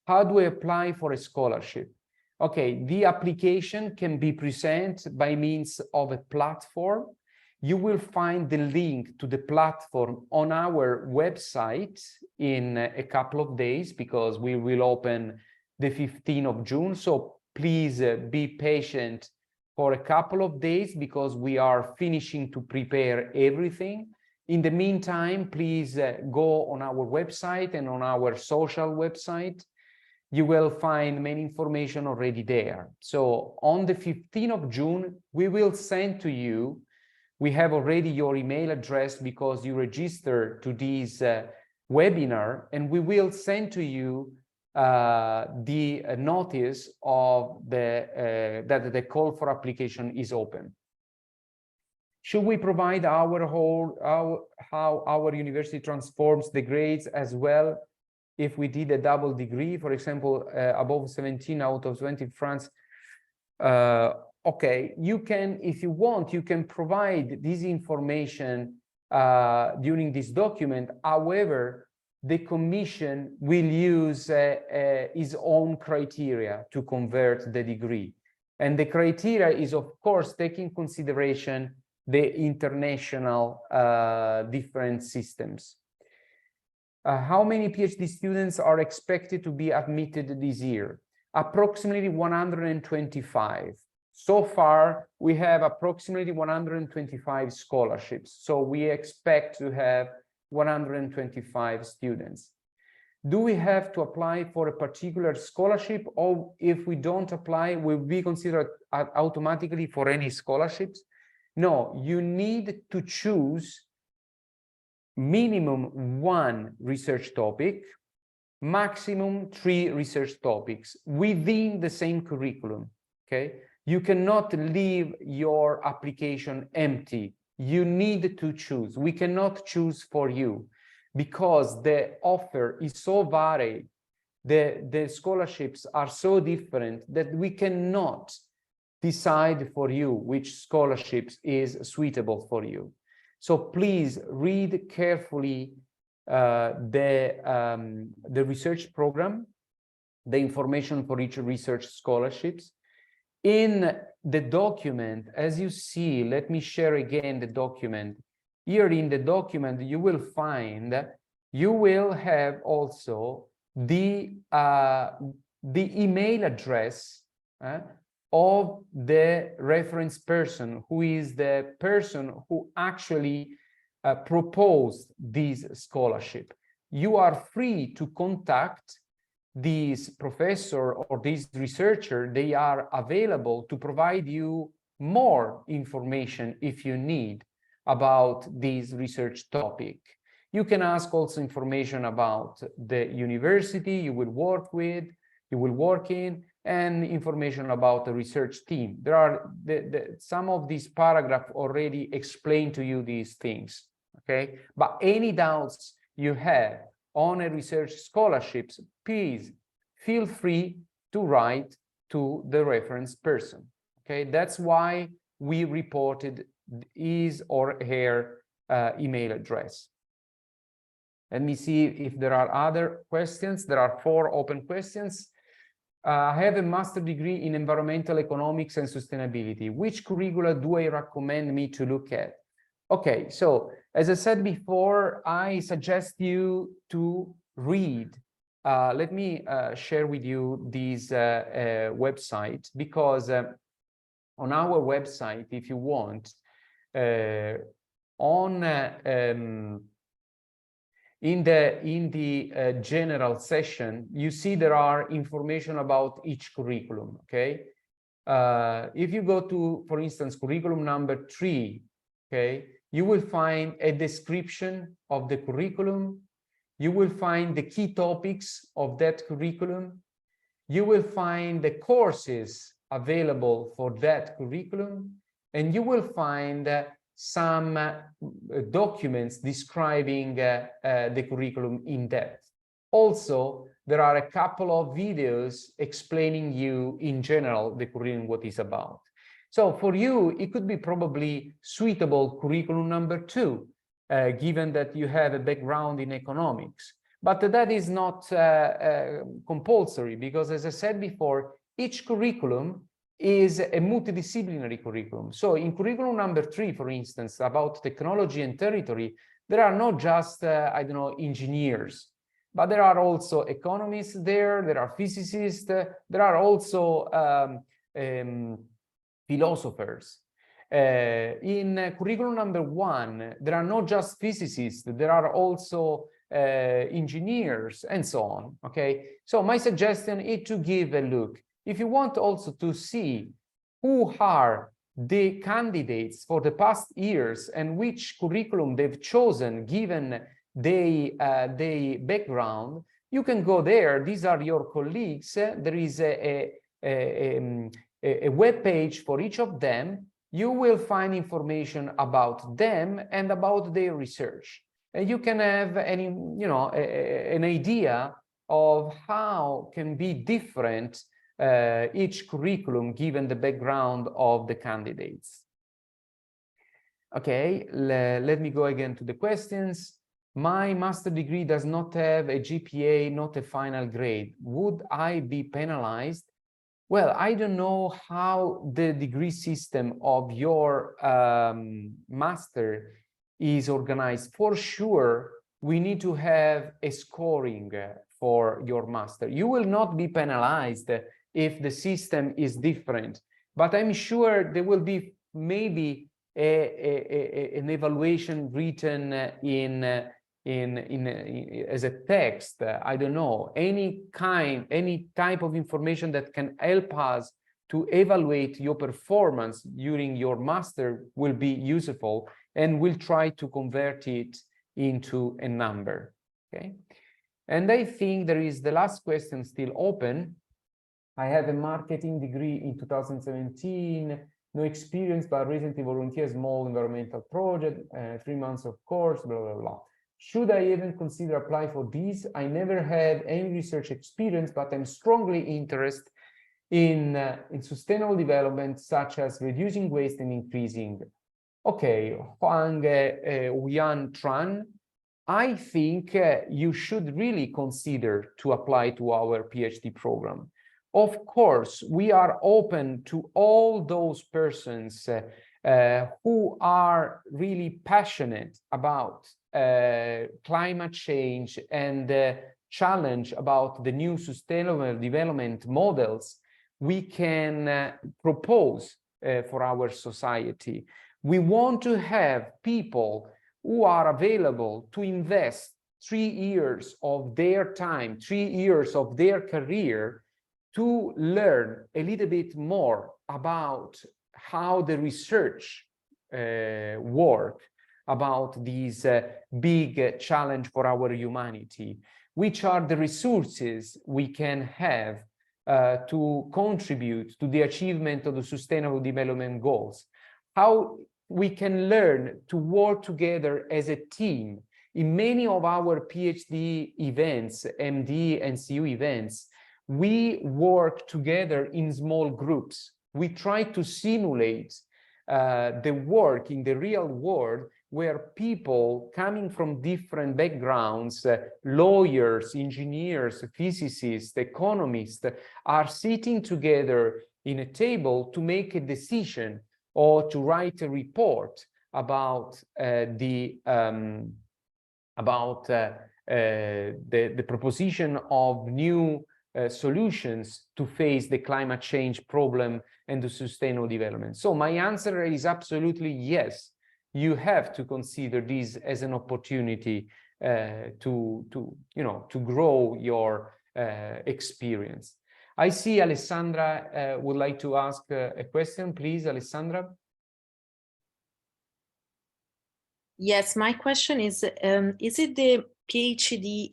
How do I apply for a scholarship? Okay, the application can be presented by means of a platform. You will find the link to the platform on our website in a couple of days, because we will open the 15th of June. So please be patient for a couple of days, because we are finishing to prepare everything. In the meantime, please go on our website and on our social website. You will find many information already there. So on the 15th of June, we will send to you, we have already your email address because you registered to this webinar, and we will send to you the notice of that the call for application is open. Should we provide how our university transforms the grades as well if we did a double degree, for example, above 17 out of 20 in France? Okay, you can, if you want, you can provide this information during this document. However, the commission will use its own criteria to convert the degree. And the criteria is, of course, taking consideration the international different systems. How many PhD students are expected to be admitted this year? Approximately 125. So far, we have approximately 125 scholarships. So we expect to have 125 students. Do we have to apply for a particular scholarship, or if we don't apply, will we be considered automatically for any scholarships? No, you need to choose minimum 1 research topic, maximum 3 research topics within the same curriculum, okay? You cannot leave your application empty. You need to choose. We cannot choose for you because the offer is so varied. The scholarships are so different that we cannot decide for you which scholarships is suitable for you. So please read carefully the research program, the information for each research scholarships. In the document, as you see, let me share again the document. Here in the document, you will find, you will have also the email address of the reference person, who is the person who actually proposed this scholarship. You are free to contact this professor or this researcher. They are available to provide you more information if you need about this research topic. You can ask also information about the university you will work with, you will work in, and information about the research team. There are some of these paragraphs already explain to you these things, okay? But any doubts you have on a research scholarships, please feel free to write to the reference person, okay? That's why we reported his or her email address. Let me see if there are other questions. There are 4 open questions. I have a master's degree in environmental economics and sustainability. Which curricula do I recommend me to look at? Okay, so as I said before, I suggest you to read. Let me share with you this website, because on our website, if you want, in the general session, you see there are information about each curriculum, okay? If you go to, for instance, curriculum number 3, okay, you will find a description of the curriculum. You will find the key topics of that curriculum. You will find the courses available for that curriculum, and you will find some documents describing the curriculum in depth. Also, there are a couple of videos explaining you in general the curriculum, what it's about. So for you, it could be probably suitable curriculum number 2, given that you have a background in economics. But that is not compulsory, because as I said before, each curriculum is a multidisciplinary curriculum. So in curriculum number 3, for instance, about technology and territory, there are not just, I don't know, engineers, but there are also economists there are physicists, there are also philosophers. In curriculum number 1, there are not just physicists, there are also engineers and so on, okay? So my suggestion is to give a look. If you want also to see who are the candidates for the past years and which curriculum they've chosen given their background, you can go there. These are your colleagues. There is a web page for each of them. You will find information about them and about their research. And you can have an idea of how can be different each curriculum given the background of the candidates. Okay, let me go again to the questions. My master degree does not have a GPA, not a final grade. Would I be penalized? Well, I don't know how the degree system of your master is organized. For sure, we need to have a scoring for your master. You will not be penalized if the system is different, but I'm sure there will be maybe an evaluation written as a text. I don't know, any type of information that can help us to evaluate your performance during your master will be useful, and we'll try to convert it into a number. Okay, and I think there is the last question still open. I have a marketing degree in 2017, no experience, but recently volunteered a small environmental project, 3 months of course, blah, blah, blah. Should I even consider apply for these? I never had any research experience, but I'm strongly interested in sustainable development, such as reducing waste and increasing. Okay, Huang Huyan Tran, I think you should really consider to apply to our PhD program. Of course, we are open to all those persons who are really passionate about climate change and challenge about the new sustainable development models we can propose for our society. We want to have people who are available to invest 3 years of their time, 3 years of their career to learn a little bit more about how the research work, about this big challenge for our humanity, which are the resources we can have to contribute to the achievement of the Sustainable Development Goals, how we can learn to work together as a team. In many of our PhD events, MD and CU events, we work together in small groups. We try to simulate the work in the real world, where people coming from different backgrounds, lawyers, engineers, physicists, economists, are sitting together in a table to make a decision or to write a report about the proposition of new solutions to face the climate change problem and the sustainable development. So my answer is absolutely yes. You have to consider this as an opportunity to grow your experience. I see Alessandra would like to ask a question. Please, Alessandra. Yes, my question is it the PhD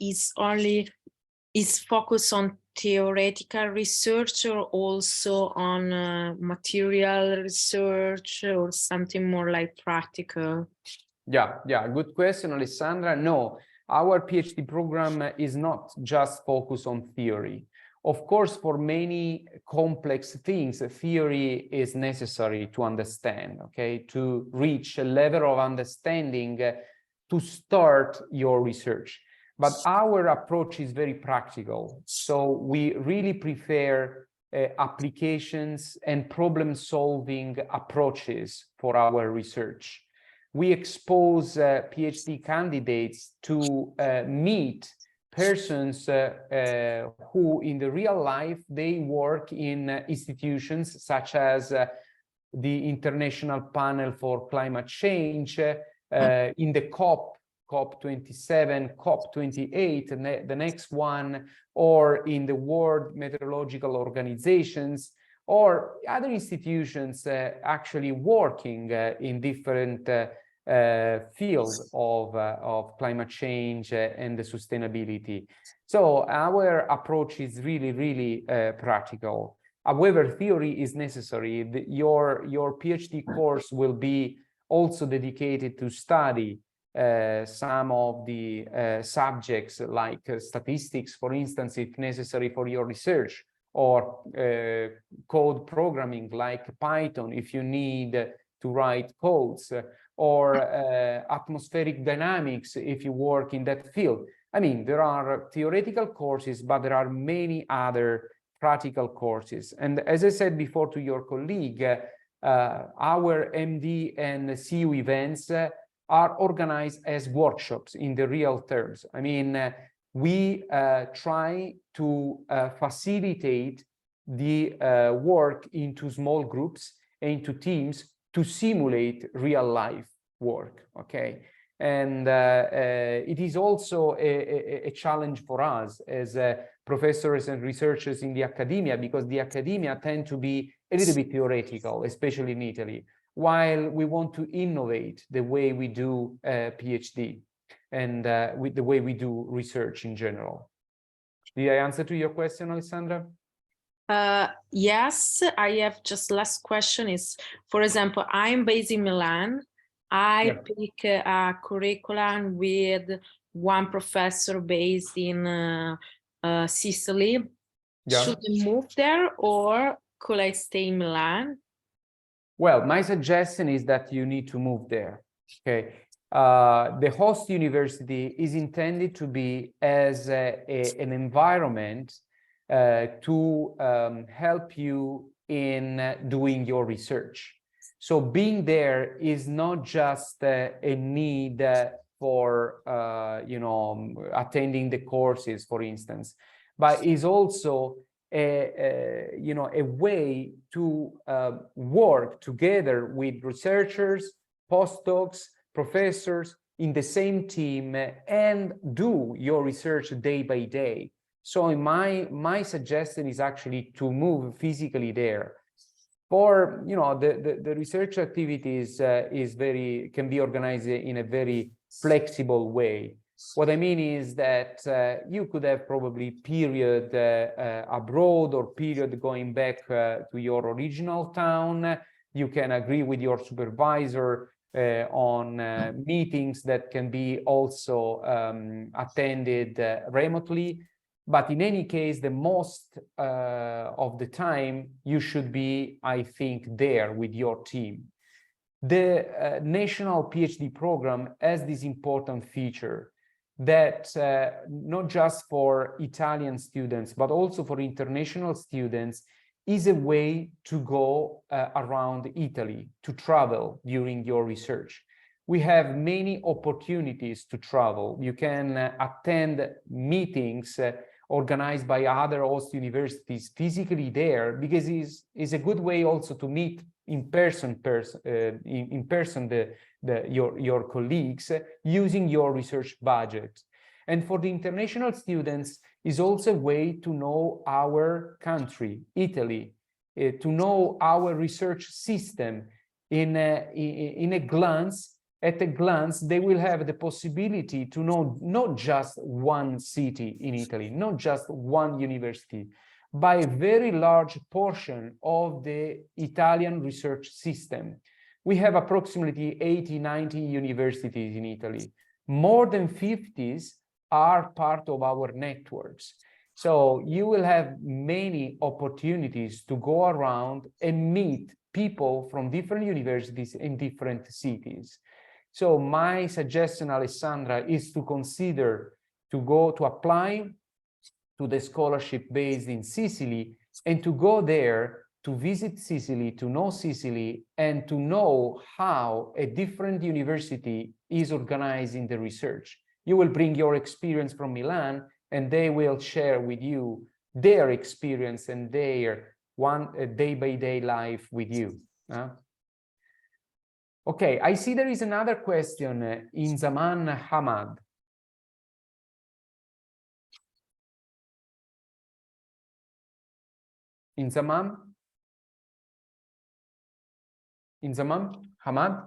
is focused on theoretical research or also on material research or something more like practical? Yeah, good question, Alessandra. No, our PhD program is not just focused on theory. Of course, for many complex things, theory is necessary to understand, okay, to reach a level of understanding to start your research. But our approach is very practical. So we really prefer applications and problem-solving approaches for our research. We expose PhD candidates to meet persons who in the real life, they work in institutions such as the International Panel for Climate Change, in the COP27, COP28, and the next one, or in the World Meteorological Organizations, or other institutions actually working in different fields of climate change and the sustainability. So our approach is really practical. However, theory is necessary. Your PhD course will be also dedicated to study some of the subjects like statistics, for instance, if necessary for your research, or code programming like Python if you need to write codes, or atmospheric dynamics if you work in that field. I mean, there are theoretical courses, but there are many other practical courses. And as I said before to your colleague, our MD and CU events are organized as workshops in the real terms. I mean, we try to facilitate the work into small groups, into teams, to simulate real life work, okay? And it is also a challenge for us as professors and researchers in the academia, because the academia tend to be a little bit theoretical, especially in Italy, while we want to innovate the way we do PhD and with the way we do research in general. Did I answer to your question, Alessandra? Yes, I have just last question is, for example, I'm based in Milan. I pick a curriculum with one professor based in Sicily. Should I move there or could I stay in Milan? Well, my suggestion is that you need to move there, okay? The host university is intended to be as an environment to help you in doing your research. So being there is not just a need for attending the courses, for instance, but is also a way to work together with researchers, postdocs, professors in the same team and do your research day by day. So my suggestion is actually to move physically there. For the research activities can be organized in a very flexible way. What I mean is that you could have probably period abroad or period going back to your original town. You can agree with your supervisor on meetings that can be also attended remotely. But in any case, the most of the time, you should be, I think, there with your team. The national PhD program has this important feature that not just for Italian students, but also for international students, is a way to go around Italy, to travel during your research. We have many opportunities to travel. You can attend meetings organized by other host universities physically there, because it's a good way also to meet in person your colleagues using your research budget. And for the international students, is also a way to know our country, Italy, to know our research system in a glance. At a glance, they will have the possibility to know not just one city in Italy, not just one university, but a very large portion of the Italian research system. We have approximately 80, 90 universities in Italy. More than 50 are part of our networks. So you will have many opportunities to go around and meet people from different universities in different cities. So my suggestion, Alessandra, is to consider to apply to the scholarship based in Sicily, and to go there to visit Sicily, to know Sicily, and to know how a different university is organizing the research. You will bring your experience from Milan, and they will share with you their experience and their day-by-day life with you. Okay, I see there is another question in Zaman Hamad. In Zaman Hamad?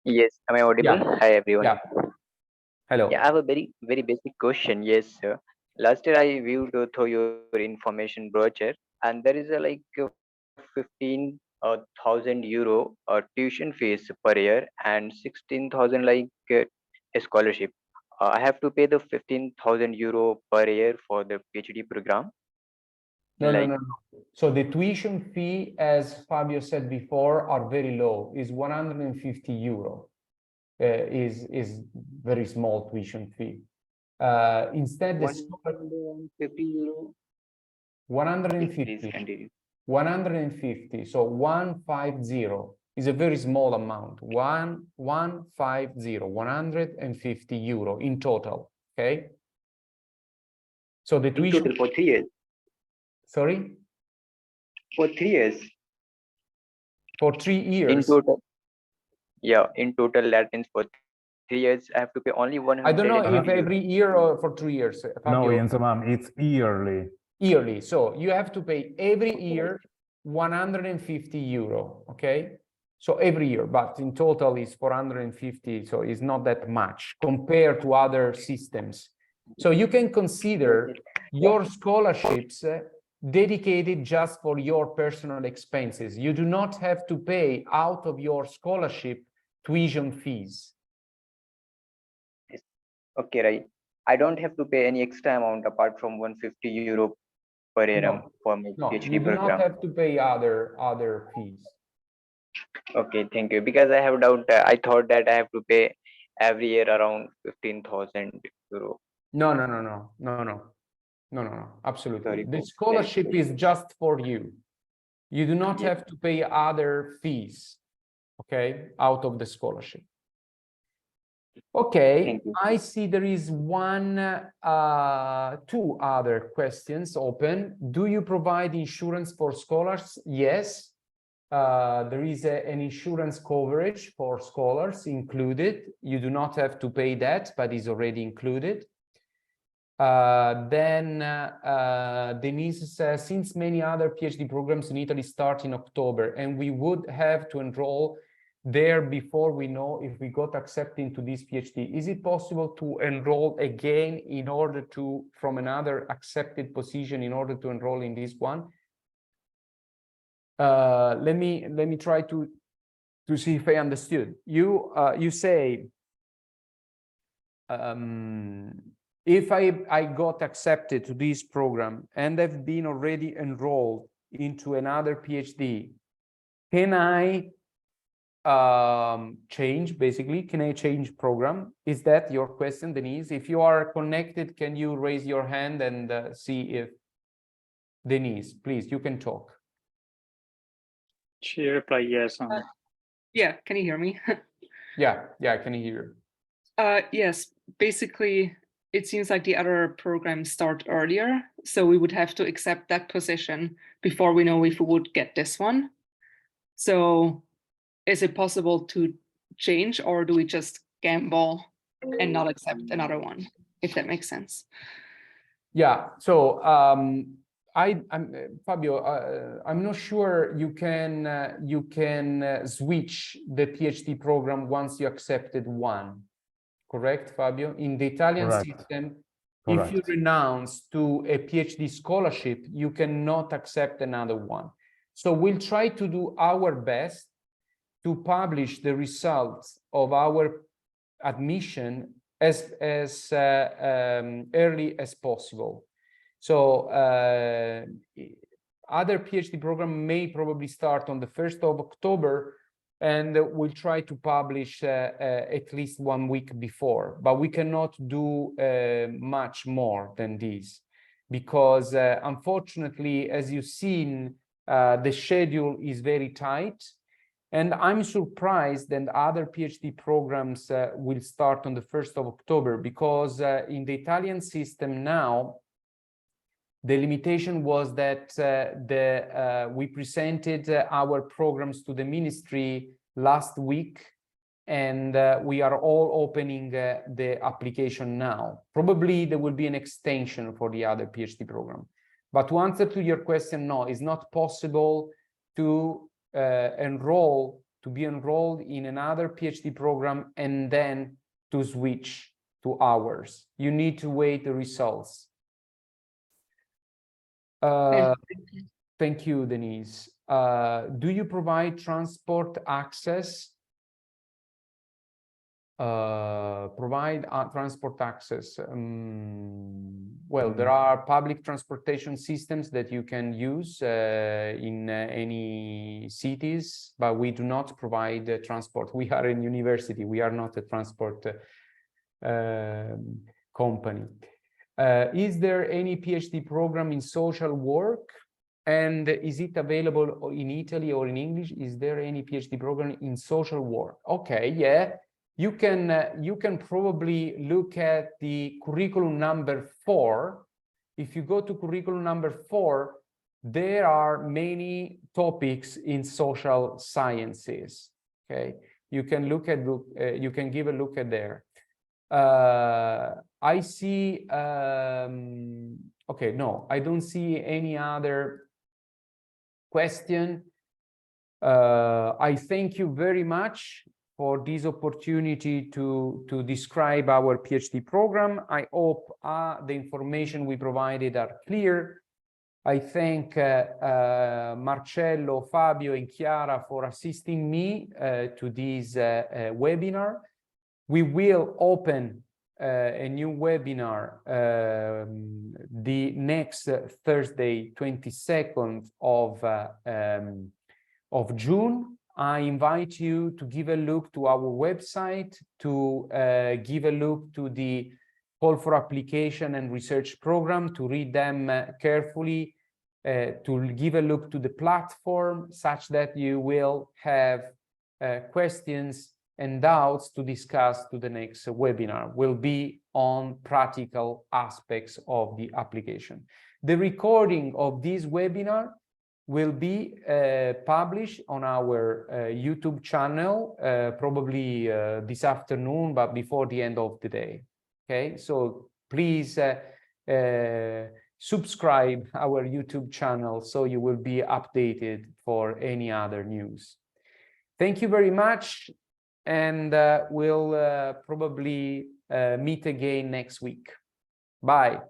Yes, am I audible? Yeah. Hi, everyone. Yeah. Hello. Yeah, I have a very basic question. Yes, sir. Last year I viewed through your information brochure, and there is a 15,000 euro tuition fees per year and 16,000 a scholarship. I have to pay the 15,000 euro per year for the PhD program. No. So the tuition fee, as Fabio said before, are very low. Is 150 euro. Is very small tuition fee. Instead, the 150 euro. 150. 150. So 150 is a very small amount. 150 euro in total. Okay. So the tuition for 3 years. Sorry? For 3 years. For 3 years. In total. Yeah, in total that means for 3 years I have to pay only 100. I don't know if every year or for 3 years. No, it's yearly. Yearly. So you have to pay every year 150 euro. Okay. So every year, but in total is 450. So it's not that much compared to other systems. So you can consider your scholarships dedicated just for your personal expenses. You do not have to pay out of your scholarship tuition fees. Okay, right. I don't have to pay any extra amount apart from 150 euro per annum for my PhD you do program. not have to pay other fees. Okay, thank you. Because I have doubt, I thought that I have to pay every year around 15,000 euro. No. Absolutely. Sorry, The scholarship is just for you. You do not have to pay other fees, okay, out of the scholarship. Okay, I see there is two other questions open. Do you provide insurance for scholars? Yes. There is an insurance coverage for scholars included. You do not have to pay that, but is already included. Denise says, since many other PhD programs in Italy start in October, and we would have to enroll there before we know if we got accepted into this PhD? Is it possible to enroll again in order to, from another accepted position, in order to enroll in this one? Let me try to see if I understood. You say, if I got accepted to this program and have been already enrolled into another PhD, can I change, basically? Can I change program? Is that your question, Denise? If you are connected, can you raise your hand and see if... Denise, please, you can talk. She replied yes. Yeah, can you hear me? Yeah, I can hear. Yes, basically, it seems like the other programs start earlier, so we would have to accept that position before we know if we would get this one. So is it possible to change, or do we just gamble and not accept another one, if that makes sense? Yeah, so I'm Fabio, I'm not sure you can switch the PhD program once you accepted one. Correct, Fabio? In the Italian system, if you renounce to a PhD scholarship, you cannot accept another one. So we'll try to do our best to publish the results of our admission as early as possible. So other PhD program may probably start on the 1st of October, and we'll try to publish at least 1 week before, but we cannot do much more than this, because unfortunately, as you've seen, the schedule is very tight, and I'm surprised that other PhD programs will start on the 1st of October, because in the Italian system now, the limitation was that we presented our programs to the ministry last week, and we are all opening the application now. Probably there will be an extension for the other PhD program. But to answer to your question, no, it's not possible to be enrolled in another PhD program and then to switch to ours. You need to wait the results. Thank you, Denise. Do you provide transport access? Transport access. Well, there are public transportation systems that you can use in any cities, but we do not provide transport. We are a university. We are not a transport company. Is there any PhD program in social work, and is it available in Italy or in English? Is there any PhD program in social work? Okay, yeah, you can probably look at the curriculum number 4. If you go to curriculum number 4, there are many topics in social sciences. Okay, you can look at you can give a look at there. I see, okay, no, I don't see any other question. I thank you very much for this opportunity to describe our PhD program. I hope the information we provided are clear. I thank Marcello, Fabio, and Chiara for assisting me to this webinar. We will open a new webinar the next Thursday, 22nd of June. I invite you to give a look to our website, to give a look to the call for application and research program, to read them carefully, to give a look to the platform, such that you will have questions and doubts to discuss to the next webinar. Will be on practical aspects of the application. The recording of this webinar will be published on our YouTube channel, probably this afternoon, but before the end of the day. Okay, so please subscribe our YouTube channel so you will be updated for any other news. Thank you very much, and we'll probably meet again next week. Bye.